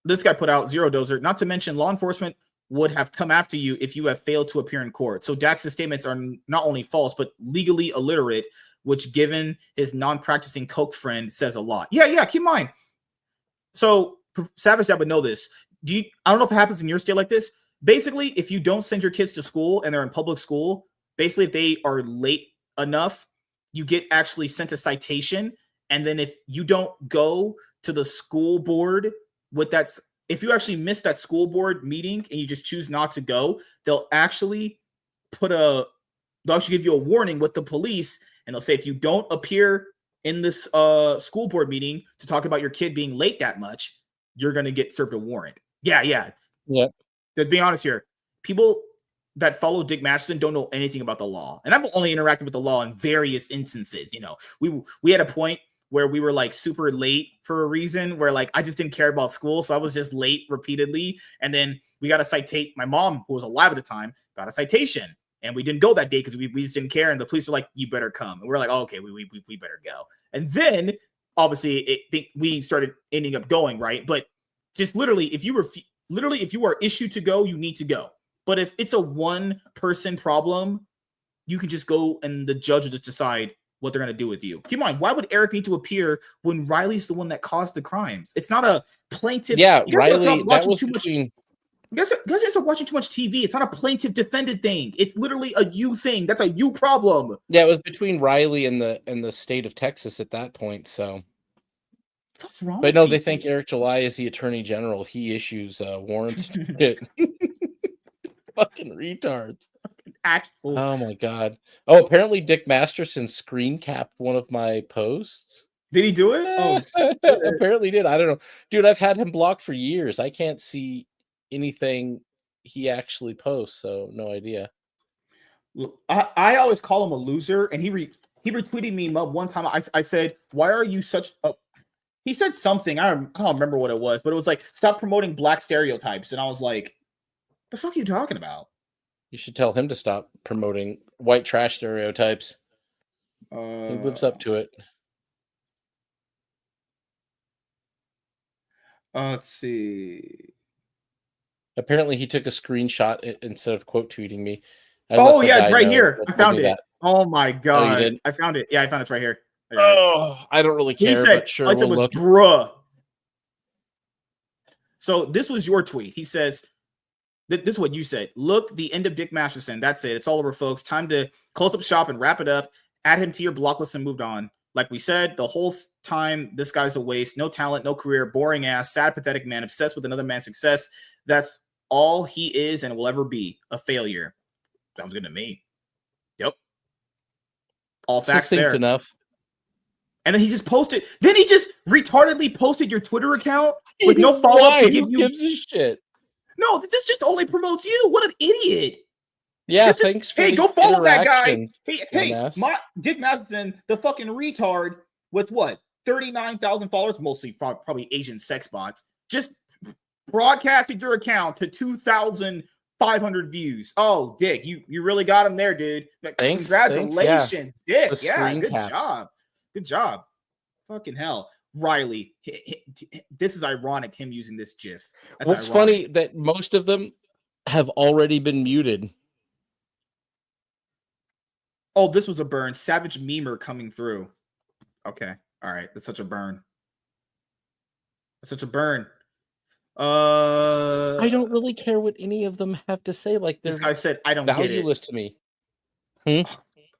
S1: This guy put out Zero Dozer, not to mention law enforcement would have come after you if you have failed to appear in court. So Dax's statements are not only false, but legally illiterate, which given his non-practicing coke friend says a lot. Yeah, keep in mind. So Savage Dad would know this. I don't know if it happens in your state like this. Basically, if you don't send your kids to school and they're in public school, basically if they are late enough, you get actually sent a citation. And then if you don't go to the school board with that, if you actually miss that school board meeting and you just choose not to go, they'll actually give you a warning with the police. And they'll say, if you don't appear in this school board meeting to talk about your kid being late that much, you're going to get served a warrant. Yeah. To be honest here, people that follow Dick Masterson don't know anything about the law. And I've only interacted with the law in various instances. We had a point where we were like super late for a reason where like I just didn't care about school. So I was just late repeatedly. And then we got a citation. My mom, who was alive at the time, got a citation. And we didn't go that day because we just didn't care. And the police were like, you better come. And we're like, oh, okay, we better go. And then obviously we started ending up going, right? But just literally, if you are issued to go, you need to go. But if it's a one-person problem, you can just go and the judge will just decide what they're going to do with you. Keep in mind, why would Eric need to appear when Riley's the one that caused the crimes? It's not a plaintiff.
S2: Yeah, Riley, that was between...
S1: You guys are watching too much TV. It's not a plaintiff defended thing. It's literally a you thing. That's a you problem.
S2: Yeah, it was between Riley and the state of Texas at that point. So,
S1: what's wrong?
S2: But no, they think Eric July is the attorney general. He issues warrants. Fucking retards.
S1: Actual.
S2: Oh my god. Oh, apparently Dick Masterson screen capped one of my posts.
S1: Did he do it? Oh,
S2: apparently did. I don't know, dude. I've had him blocked for years. I can't see anything he actually posts, so no idea.
S1: I always call him a loser, and he retweeted me one time. I said, why are you such a... He said something, I don't remember what it was, but it was like, stop promoting black stereotypes. And I was like, the fuck are you talking about?
S2: You should tell him to stop promoting white trash stereotypes. He lives up to it.
S1: Let's see.
S2: Apparently, he took a screenshot instead of quote tweeting me.
S1: Oh yeah, it's right here. I found it. Oh my god,
S2: oh,
S1: I found it. Yeah, I found it right here.
S2: I don't really care, but sure.
S1: I said was look. Bruh. So this was your tweet. He says, this is what you said. Look, the end of Dick Masterson. That's it. It's all over, folks. Time to close up shop and wrap it up. Add him to your block list and moved on. Like we said, the whole time, this guy's a waste. No talent, no career, boring ass, sad, pathetic man, obsessed with another man's success. That's all he is and will ever be. A failure. Sounds good to me. Yep. All facts
S2: Succinct
S1: there.
S2: enough.
S1: And then he just posted. Then he just retardedly posted your Twitter account with no follow up to give
S2: Who
S1: you.
S2: gives a shit?
S1: No, this just only promotes you. What an idiot!
S2: Yeah,
S1: Just,
S2: thanks for
S1: hey,
S2: the
S1: go follow that guy.
S2: interactions,
S1: Hey,
S2: dumbass.
S1: my Dick Masterson, the fucking retard with what 39,000 followers, mostly probably Asian sex bots, just broadcasted your account to 2,500 views. Oh, Dick, you really got him there, dude.
S2: Thanks,
S1: Congratulations,
S2: yeah.
S1: Dick.
S2: The
S1: Yeah,
S2: screen
S1: good
S2: caps.
S1: job. Good job. Fucking hell. Riley, this is ironic, him using this GIF. That's
S2: What's
S1: ironic.
S2: funny that most of them have already been muted.
S1: Oh, this was a burn. Savage Memer coming through. Okay. All right. That's such a burn. That's such a burn.
S2: I don't really care what any of them have to say. Like,
S1: this
S2: they're
S1: guy said, I don't get it.
S2: valueless to me.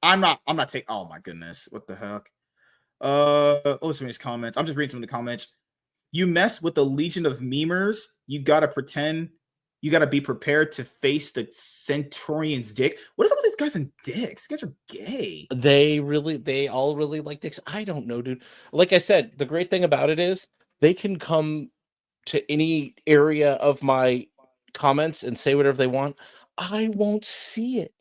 S1: I'm not taking. Oh my goodness. What the heck? Some of these comments. I'm just reading some of the comments. You mess with the legion of memers, you gotta pretend. You gotta be prepared to face the Centurion's dick. What is up with these guys and dicks? These guys are gay.
S2: They all really like dicks. I don't know, dude. Like I said, the great thing about it is they can come to any area of my comments and say whatever they want. I won't see it.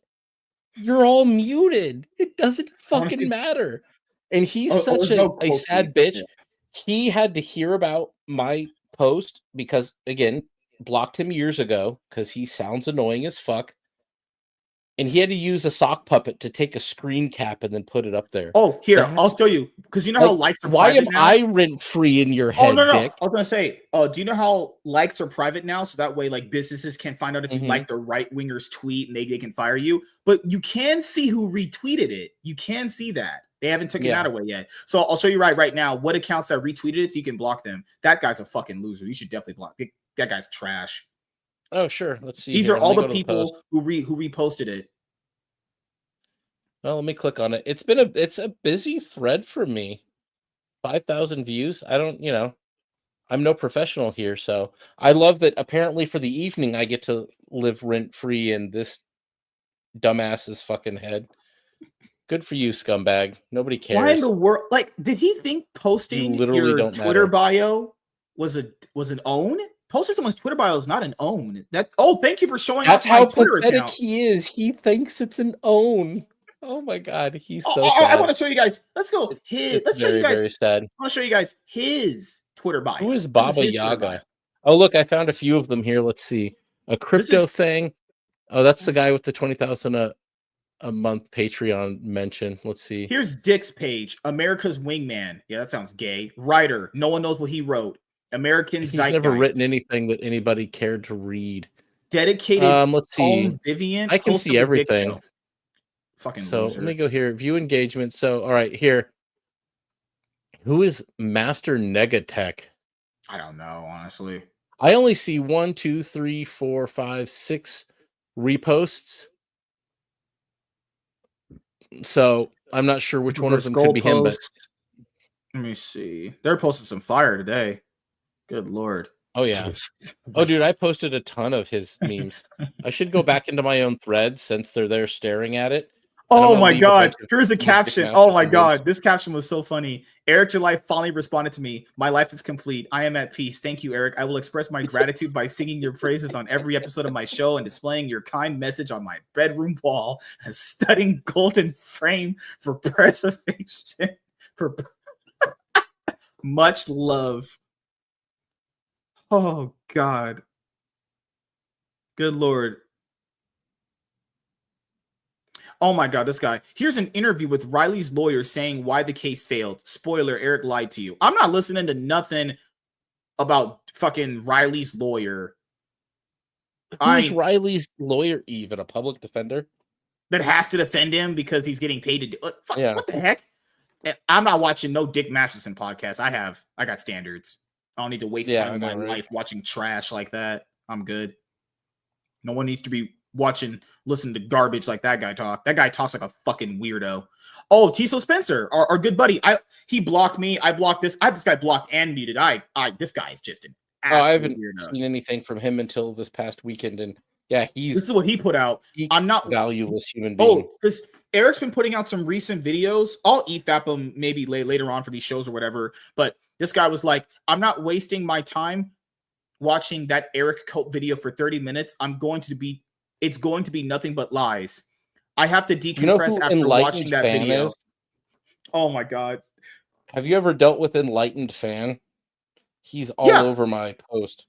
S2: You're all muted. It doesn't fucking matter. And he's such a sad bitch. Yeah. He had to hear about my post because, again, blocked him years ago because he sounds annoying as fuck. And he had to use a sock puppet to take a screen cap and then put it up there.
S1: Oh, here, I'll show you. Because you know how likes are private now?
S2: Why am I rent-free in your head,
S1: no.
S2: Dick?
S1: I was going to say, do you know how likes are private now? So that way, like, businesses can't find out if you like the right-winger's tweet and they can fire you. But you can see who retweeted it. You can see that. They haven't taken that away yet. So I'll show you right now what accounts that retweeted it so you can block them. That guy's a fucking loser. You should definitely block. That guy's trash.
S2: Oh, sure. Let's see.
S1: These are all the people who reposted it.
S2: Well, let me click on it. It's a busy thread for me. 5,000 views. I don't, I'm no professional here, so I love that apparently for the evening I get to live rent-free in this dumbass's fucking head. Good for you, scumbag. Nobody cares.
S1: Why in the world? Like, did he think posting your Twitter bio was an own? Posting someone's Twitter bio is not an own. Thank you for showing
S2: That's
S1: off my Twitter account.
S2: That's how pathetic he is. He thinks it's an own. Oh my god, he's so sad.
S1: I want to show you guys. Let's go. Let's show you guys.
S2: Very sad.
S1: I want to show you guys his Twitter bio.
S2: Who is Baba Yaga? Oh, look, I found a few of them here. Let's see. A crypto thing. Oh, that's the guy with the 20,000 a month Patreon mention. Let's see.
S1: Here's Dick's page. America's Wingman. Yeah, that sounds gay. Writer. No one knows what he wrote. American
S2: He's
S1: Zeitgeist.
S2: Never written anything that anybody cared to read.
S1: Dedicated.
S2: Let's see.
S1: Vivian.
S2: I can see everything.
S1: Fucking
S2: so
S1: loser.
S2: Let me go here. View engagement. So, all right, here. Who is Master Negatech?
S1: I don't know, honestly.
S2: I only see 1, 2, 3, 4, 5, 6 reposts. So I'm not sure which one of them could be him, but
S1: let me see. They're posting some fire today. Good Lord.
S2: Oh, yeah. Oh, dude, I posted a ton of his memes. I should go back into my own threads since they're there staring at it.
S1: Oh my God. Here's the caption. Oh my God. This caption was so funny. Eric July finally responded to me. My life is complete. I am at peace. Thank you, Eric. I will express my gratitude by singing your praises on every episode of my show and displaying your kind message on my bedroom wall. A stunning golden frame for preservation. For much love. Oh God. Good Lord. Oh my God, this guy. Here's an interview with Riley's lawyer saying why the case failed. Spoiler, Eric lied to you. I'm not listening to nothing about fucking Riley's lawyer.
S2: Who's Riley's lawyer, even? A public defender?
S1: That has to defend him because he's getting paid to do it. What the heck? I'm not watching no Dick Masterson podcast. I got standards. I don't need to waste time in my life watching trash like that. I'm good. No one needs to be listening to garbage like that guy talk. That guy talks like a fucking weirdo. Oh, Tiso Spencer, our good buddy. He blocked me. I blocked this. I have this guy blocked and muted. This guy is just an
S2: I
S1: absolute
S2: haven't
S1: weirdo.
S2: seen anything from him until this past weekend, and yeah,
S1: This is what he put out. I'm not
S2: valueless human being.
S1: Oh, because Eric's been putting out some recent videos. I'll EFAP them maybe later on for these shows or whatever. But this guy was like, I'm not wasting my time watching that Eric cult video for 30 minutes. It's going to be nothing but lies. I have to decompress after watching that video.
S2: Is?
S1: Oh my God.
S2: Have you ever dealt with Enlightened Fan? He's all over my post.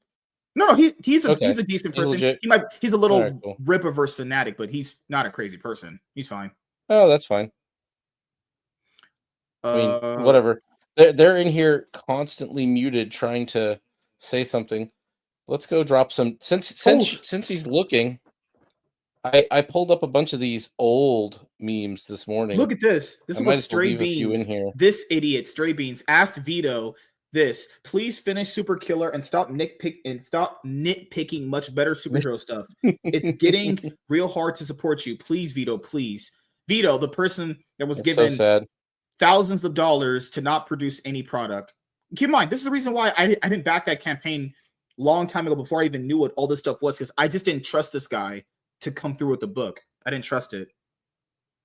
S1: No, he's a decent person. He's a little
S2: cool.
S1: Rippaverse fanatic, but he's not a crazy person. He's fine.
S2: Oh, that's fine. I mean, whatever. They're in here constantly muted, trying to say something. Let's go drop some. Since he's looking, I pulled up a bunch of these old memes this morning.
S1: Look at this. This is what Stray Beans. This idiot Stray Beans asked Vito this. Please finish Super Killer and stop nitpicking much better superhero stuff. It's getting real hard to support you. Please, Vito, please. Vito, the person that was given thousands of dollars to not produce any product. Keep in mind, this is the reason why I didn't back that campaign a long time ago before I even knew what all this stuff was, because I just didn't trust this guy to come through with the book. I didn't trust it.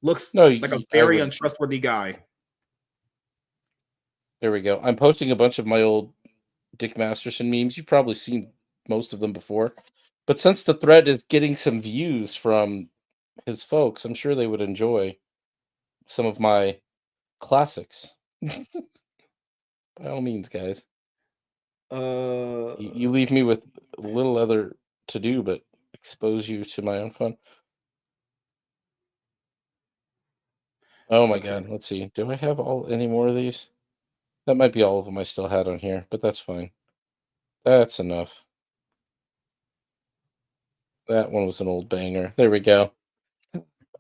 S1: Looks like a very untrustworthy guy.
S2: There we go. I'm posting a bunch of my old Dick Masterson memes. You've probably seen most of them before. But since the thread is getting some views from his folks, I'm sure they would enjoy some of my classics. By all means, guys. You leave me with little other to do but expose you to my own fun. Oh my God. Let's see. Do I have any more of these? That might be all of them I still had on here, but that's fine. That's enough. That one was an old banger. There we go.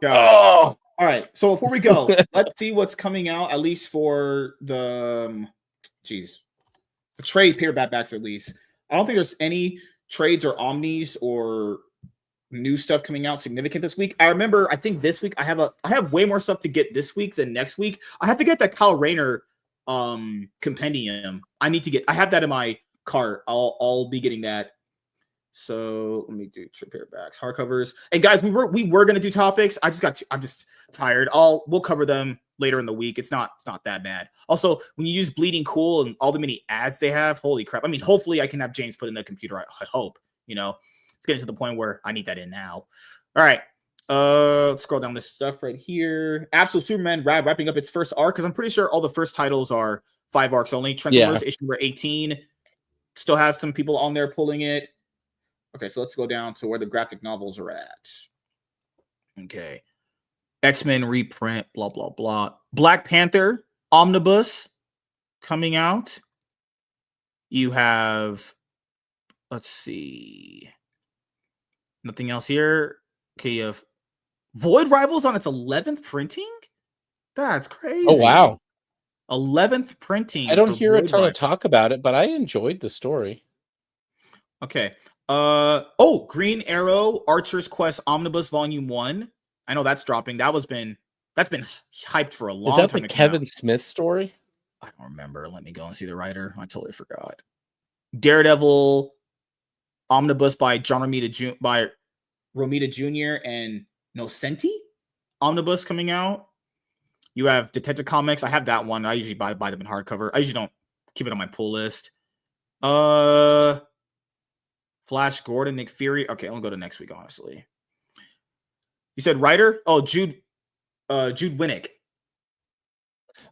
S1: Gosh. Oh! All right. So before we go, let's see what's coming out, at least for the trade paperbacks at least. I don't think there's any trades or omnis or new stuff coming out significant this week. I think this week I have way more stuff to get this week than next week. I have to get that Kyle Rayner compendium. I have that in my cart. I'll be getting that. So let me do trip paperbacks, hardcovers. And guys, we were gonna do topics. I'm just tired. We'll cover them later in the week. It's not that bad. Also, when you use Bleeding Cool and all the many ads they have, holy crap. I mean, hopefully I can have James put in the computer. I hope, it's getting to the point where I need that in now. All right. Let's scroll down this stuff right here. Absolute Superman wrapping up its first arc, because I'm pretty sure all the first titles are 5 arcs only. Transformers issue number 18 still has some people on there pulling it. Okay, so let's go down to where the graphic novels are at. Okay. X-Men reprint, blah, blah, blah. Black Panther Omnibus coming out. You have, let's see. Nothing else here. Okay, you have Void Rivals on its 11th printing? That's crazy.
S2: Oh, wow.
S1: 11th printing.
S2: I don't hear a ton of talk about it, but I enjoyed the story.
S1: Okay. Green Arrow Archer's Quest Omnibus Volume 1. I know that's dropping. That's been hyped for a long time.
S2: Is that the Kevin Smith story?
S1: I don't remember. Let me go and see the writer. I totally forgot. Daredevil Omnibus by Romita Jr. and Nocenti Omnibus coming out. You have Detective Comics. I have that one. I usually buy them in hardcover. I usually don't keep it on my pull list. Flash Gordon, Nick Fury. Okay, I'll go to next week, honestly. You said writer? Oh, Jude Winnick.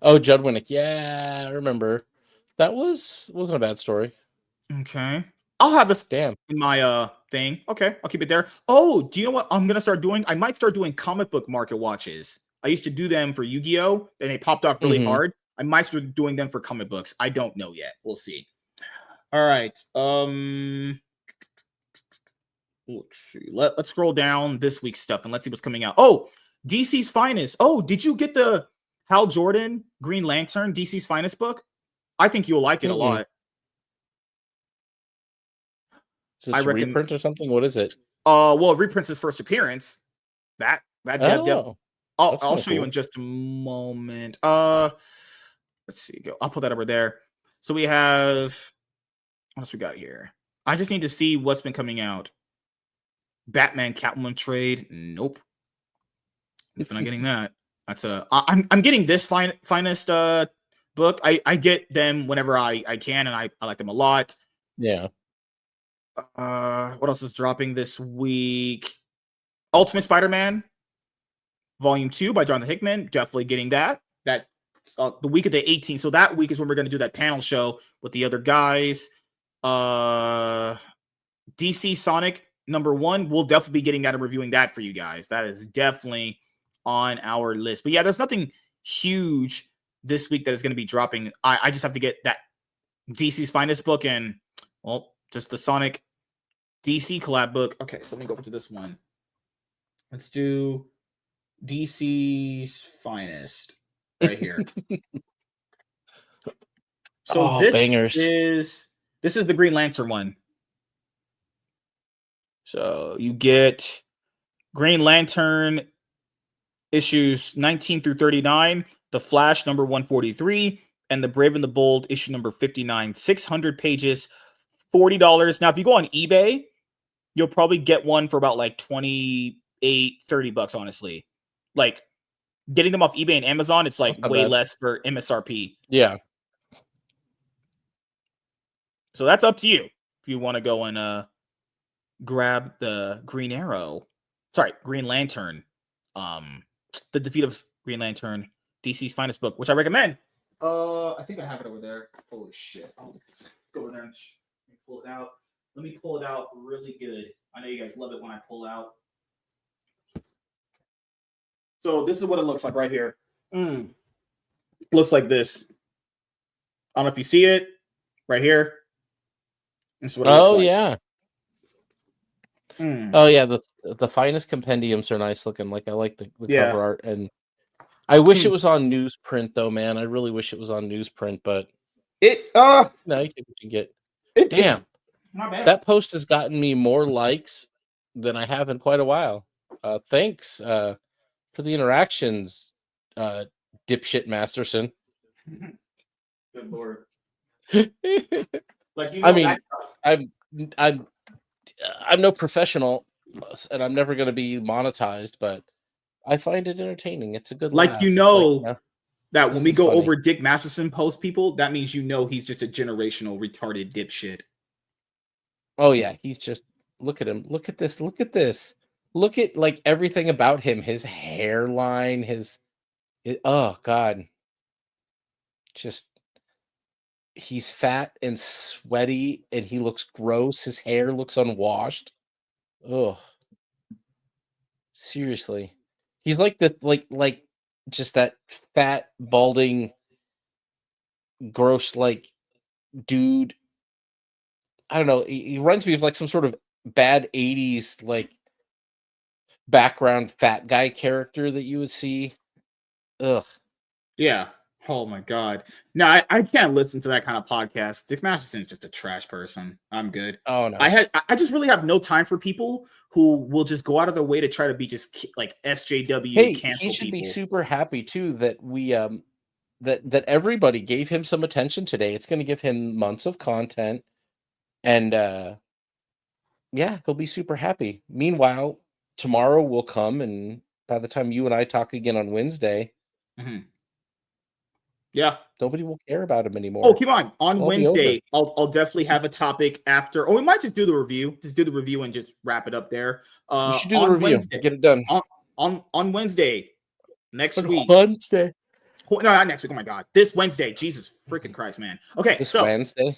S2: Oh, Judd Winnick. Yeah, I remember. That wasn't a bad story.
S1: Okay. I'll have this
S2: in
S1: my thing. Okay, I'll keep it there. Oh, do you know what I'm gonna start doing? I might start doing comic book market watches. I used to do them for Yu-Gi-Oh! And they popped off really hard. I might start doing them for comic books. I don't know yet. We'll see. All right. Let's see. Let's scroll down this week's stuff and let's see what's coming out. Oh, DC's Finest. Oh, did you get the Hal Jordan Green Lantern DC's Finest book? I think you'll like it a lot.
S2: Is this a reprint or something? What is it?
S1: Well, reprints his first appearance. That
S2: Oh,
S1: I'll show you in just a moment. Let's see. Go. I'll put that over there. So we have what else we got here? I just need to see what's been coming out. Batman Catwoman trade. Nope. If I'm not getting that, that's I'm getting this finest book. I get them whenever I can, and I like them a lot.
S2: Yeah.
S1: What else is dropping this week? Ultimate Spider-Man, Volume 2 by Jonathan Hickman. Definitely getting that. That the week of the 18th. So that week is when we're going to do that panel show with the other guys. DC Sonic #1. We'll definitely be getting that and reviewing that for you guys. That is definitely on our list. But yeah, there's nothing huge this week that is going to be dropping. I just have to get that DC's Finest book and, well, just the Sonic DC collab book. Okay, so let me go over to this one. Let's do DC's Finest right here. So
S2: bangers.
S1: This is the Green Lantern one. So you get Green Lantern issues 19 through 39, The Flash number 143, and The Brave and the Bold issue number 59. 600 pages, $40. Now, if you go on eBay, you'll probably get one for about like $28, $30, honestly. Like, getting them off eBay and Amazon, it's like way less for MSRP.
S2: Yeah.
S1: So that's up to you if you want to go and grab the Green Lantern. The Defeat of Green Lantern, DC's Finest book, which I recommend. I think I have it over there. Holy shit. I'll go over there and pull it out. Let me pull it out really good. I know you guys love it when I pull out. So this is what it looks like right here. Looks like this. I don't know if you see it right here. This is what it looks like.
S2: Yeah. Oh yeah, the Finest compendiums are nice looking. Like I like the cover art, and I wish it was on newsprint though, man. I really wish it was on newsprint, but
S1: you
S2: take what you get. Damn,
S1: not bad.
S2: That post has gotten me more likes than I have in quite a while. Thanks for the interactions, dipshit Masterson.
S1: Good lord.
S2: I mean, I'm no professional, and I'm never going to be monetized, but I find it entertaining. It's a good laugh.
S1: That when we go over Dick Masterson post people, that means he's just a generational retarded dipshit.
S2: Oh yeah, he's just look at him. Look at this. Look at this. Look at like everything about him. His hairline. Oh god. Just he's fat and sweaty, and he looks gross. His hair looks unwashed. Ugh. Seriously, he's like just that fat, balding, gross like dude. I don't know. He reminds me of like some sort of bad '80s like background fat guy character that you would see. Ugh.
S1: Yeah. Oh my god. No, I can't listen to that kind of podcast. Dick Masterson is just a trash person. I'm good.
S2: Oh no.
S1: I just really have no time for people who will just go out of their way to try to be just like SJW.
S2: Hey, he should be super happy too that we that everybody gave him some attention today. It's going to give him months of content, and yeah, he'll be super happy. Meanwhile, tomorrow will come, and by the time you and I talk again on Wednesday.
S1: Yeah.
S2: Nobody will care about him anymore.
S1: Oh, keep on. On Wednesday, I'll definitely have a topic after. Or we might just do the review. Just do the review and just wrap it up there.
S2: You should do the review. Wednesday, get it done.
S1: On Wednesday. Next week.
S2: Wednesday.
S1: No, not next week. Oh my god. This Wednesday. Jesus freaking Christ, man. Okay.
S2: This Wednesday.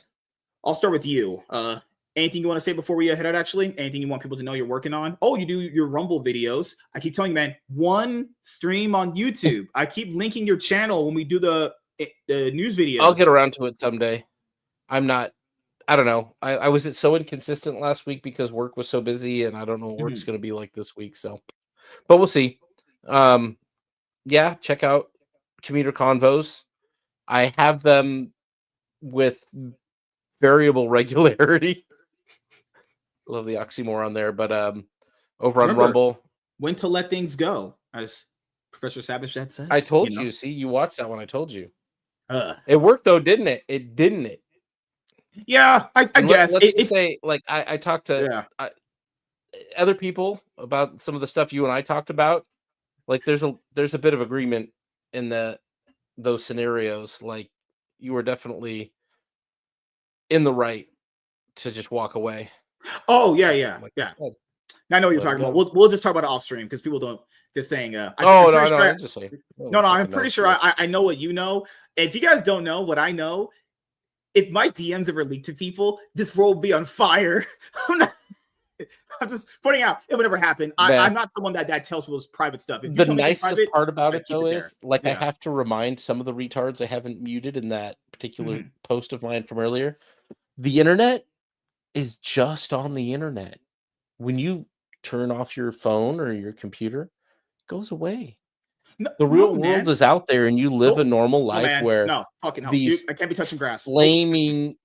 S1: I'll start with you. Anything you want to say before we head out, actually? Anything you want people to know you're working on? Oh, you do your Rumble videos. I keep telling you, man, one stream on YouTube. I keep linking your channel when we do the news videos.
S2: I'll get around to it someday. I don't know. I was so inconsistent last week because work was so busy, and I don't know what work's going to be like this week. So, but we'll see. Yeah, check out Commuter Convos. I have them with variable regularity. Love the oxymoron there, but over on
S1: Remember,
S2: Rumble.
S1: when to let things go, as Professor Savage says.
S2: I told you. See, you watched that one. I told you.
S1: Ugh.
S2: It worked though, didn't it? It didn't it?
S1: Yeah, I guess.
S2: Let's just say, like, I talked to other people about some of the stuff you and I talked about. Like, there's a bit of agreement in those scenarios. Like, you were definitely in the right to just walk away.
S1: Oh yeah.
S2: Like
S1: I know what you're talking about. We'll just talk about it off stream because people don't just saying.
S2: No, I'm just saying.
S1: No, I'm pretty sure I know what you know. If you guys don't know what I know, if my DMs ever leak to people, this world will be on fire. I'm just pointing out it would never happen. I'm not someone that tells people's private stuff. If you
S2: the nicest part about it though is
S1: I
S2: have to remind some of the retards I haven't muted in that particular post of mine from earlier. The internet is just on the internet. When you turn off your phone or your computer, it goes away. The real world is out there, and you live a normal life where
S1: these I can't be touching grass.
S2: Flaming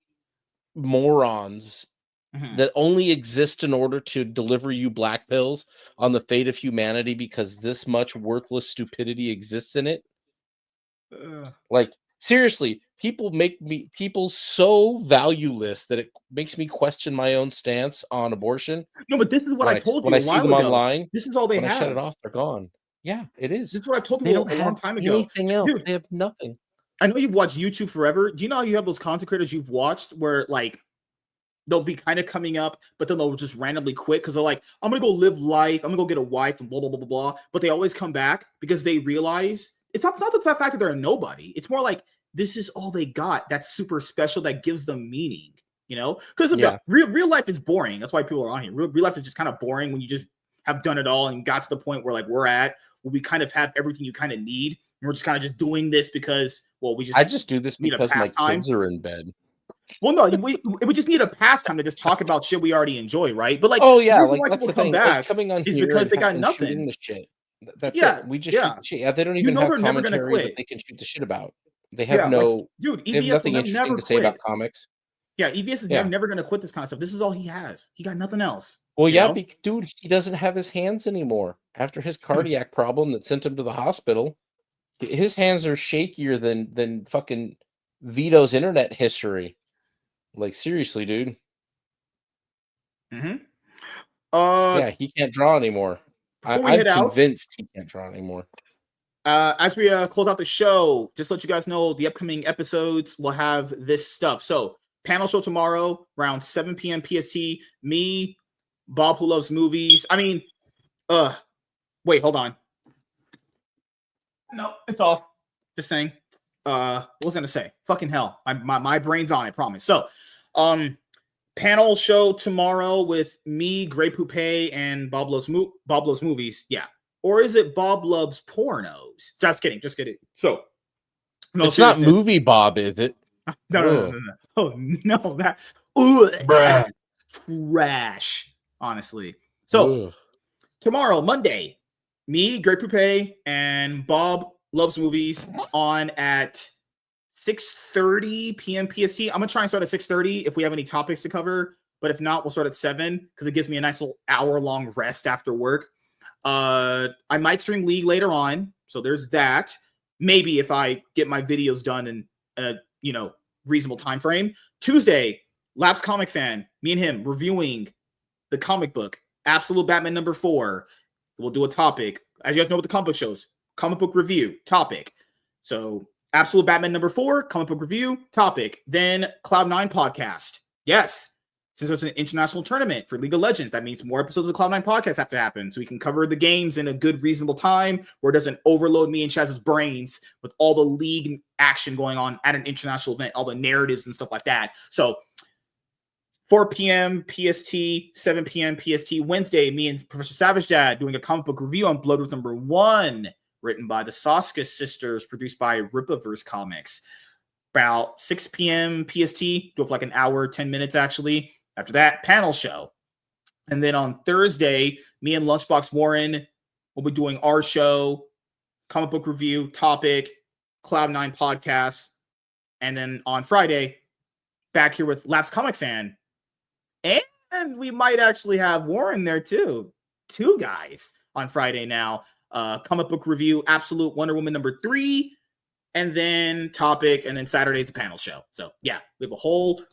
S2: morons that only exist in order to deliver you black pills on the fate of humanity because this much worthless stupidity exists in it. Like, seriously, people make people so valueless that it makes me question my own stance on abortion.
S1: No, but this is what I told you
S2: when I see them online.
S1: This is all they have.
S2: I shut it off, they're gone. Yeah, it is.
S1: This is what I told people a long time ago.
S2: Anything else? Dude, they have nothing.
S1: I know you've watched YouTube forever. Do you know how you have those content creators you've watched where like they'll be kind of coming up, but then they'll just randomly quit because they're like, I'm gonna go live life, I'm gonna go get a wife and blah blah blah blah blah. But they always come back because they realize it's not the fact that they're a nobody. It's more like this is all they got. That's super special. That gives them meaning. You know, because real life is boring. That's why people are on here. Real life is just kind of boring when you just have done it all and got to the point where like we're at. We kind of have everything you kind of need. And we're just kind of just doing this because, well, I just do this
S2: because my kids are in bed.
S1: Well, no, we just need a pastime to just talk about shit we already enjoy, right? But like,
S2: that's the thing. Like, coming on
S1: is
S2: here
S1: because they got nothing.
S2: Shooting the shit. That's it. We just shoot the shit. Yeah, they don't even have commentary that they can shoot the shit about. They have
S1: dude.
S2: They have nothing interesting to say about comics.
S1: Yeah, EVS is never going to quit this kind of stuff. This is all he has. He got nothing else.
S2: Well, dude, he doesn't have his hands anymore after his cardiac problem that sent him to the hospital. His hands are shakier than fucking Vito's internet history. Like, seriously, dude. Yeah, he can't draw anymore. I'm convinced he can't draw anymore.
S1: As we close out the show, just to let you guys know, the upcoming episodes will have this stuff. So, panel show tomorrow around 7 p.m. PST. Me, Bob who loves movies. I mean, wait, hold on. No, it's off. Just saying. What was I gonna say? Fucking hell. My brain's on, I promise. So, panel show tomorrow with me, Grey Poupée, and Bob Loves Movies. Yeah. Or is it Bob Loves Pornos? Just kidding. So,
S2: no, it's not movie Bob, is it?
S1: No. Oh no, that trash. Honestly. So tomorrow, Monday, me, Grey Poupée, and Bob Loves Movies on at 6:30 p.m. PST. I'm gonna try and start at 6:30 if we have any topics to cover, but if not, we'll start at 7 because it gives me a nice little hour-long rest after work. I might stream League later on, so there's that. Maybe if I get my videos done in a reasonable time frame. Tuesday, Labs Comic Fan, me and him reviewing the comic book Absolute Batman #4. We'll do a topic. As you guys know what the comic book shows, comic book review topic. So Absolute Batman #4, comic book review topic. Then Cloud9 podcast. Yes. Since it's an international tournament for League of Legends, that means more episodes of Cloud9 podcast have to happen so we can cover the games in a good, reasonable time where it doesn't overload me and Chaz's brains with all the league action going on at an international event, all the narratives and stuff like that. So 4 p.m. PST, 7 p.m. PST, Wednesday, me and Professor Savage Dad doing a comic book review on Blood Oath #1, written by the Soska sisters, produced by Ripaverse Comics. About 6 p.m. PST, do it for like an hour, 10 minutes actually. After that, panel show. And then on Thursday, me and Lunchbox Warren will be doing our show, comic book review, topic, Cloud9 podcast. And then on Friday, back here with Labs Comic Fan. And we might actually have Warren there too. 2 guys on Friday now. Comic book review, Absolute Wonder Woman #3, and then topic, and then Saturday's a panel show. So yeah, we have a whole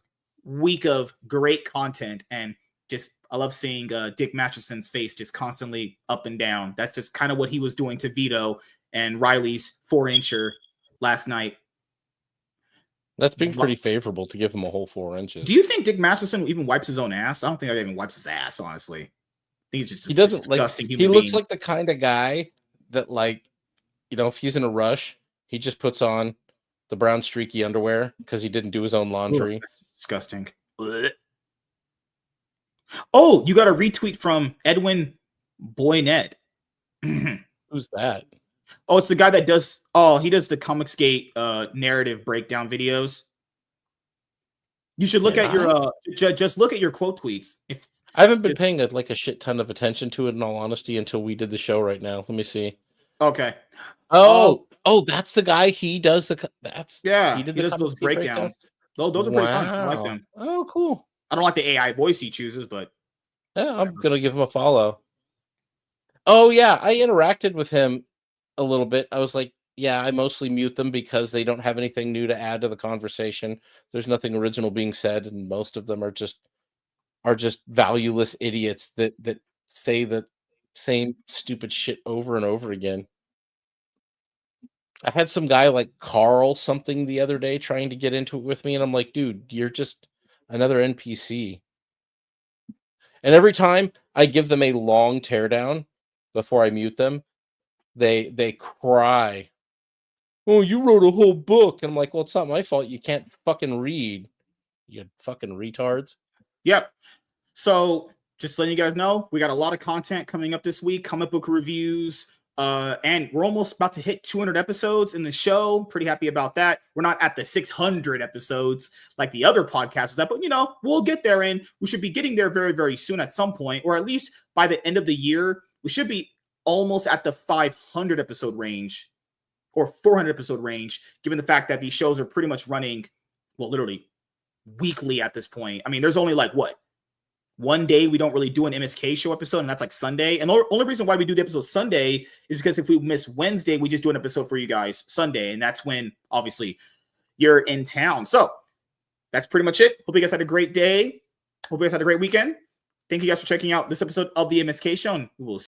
S1: week of great content, and just I love seeing Dick Matheson's face just constantly up and down. That's just kind of what he was doing to Vito and Riley's 4-incher last night.
S2: That's been pretty favorable to give him a whole 4 inches.
S1: Do you think Dick Matheson even wipes his own ass? I don't think I even wipes his ass, honestly. I think he's just
S2: he doesn't
S1: disgusting
S2: like.
S1: human
S2: He looks
S1: being.
S2: like the kind of guy that, like, you know, if he's in a rush, he just puts on the brown streaky underwear because he didn't do his own laundry.
S1: Ugh, that's disgusting. Oh, you got a retweet from Edwin Boyned.
S2: Who's that?
S1: Oh, it's the guy that does. Oh, he does the Comicsgate narrative breakdown videos. You should look at your just look at your quote tweets. If
S2: I haven't been paying a shit ton of attention to it, in all honesty, until we did the show right now. Let me see.
S1: Okay.
S2: Oh, that's the guy. He does the. That's
S1: he does those breakdowns. Those are pretty fun. I like them.
S2: Oh, cool.
S1: I don't like the AI voice he chooses, but
S2: yeah, I'm gonna give him a follow. Oh yeah, I interacted with him a little bit. I was like, yeah, I mostly mute them because they don't have anything new to add to the conversation. There's nothing original being said, and most of them are just valueless idiots that say the same stupid shit over and over again. I had some guy like Carl something the other day trying to get into it with me, and I'm like, dude, you're just another NPC. And every time I give them a long teardown before I mute them, they cry. Oh, you wrote a whole book. And I'm like, well, it's not my fault. You can't fucking read, you fucking retards.
S1: Yep. So just letting you guys know, we got a lot of content coming up this week, comic book reviews, and we're almost about to hit 200 episodes in the show. Pretty happy about that. We're not at the 600 episodes like the other podcasts, but you know, we'll get there, and we should be getting there very, very soon at some point, or at least by the end of the year. We should be almost at the 500 episode range or 400 episode range, given the fact that these shows are pretty much running, well, literally weekly at this point. I mean, there's only like one day we don't really do an MSK show episode, and that's like Sunday. And the only reason why we do the episode Sunday is because if we miss Wednesday, we just do an episode for you guys Sunday, and that's when obviously you're in town. So that's pretty much it. Hope you guys had a great day. Hope you guys had a great weekend. Thank you guys for checking out this episode of the MSK show, and we will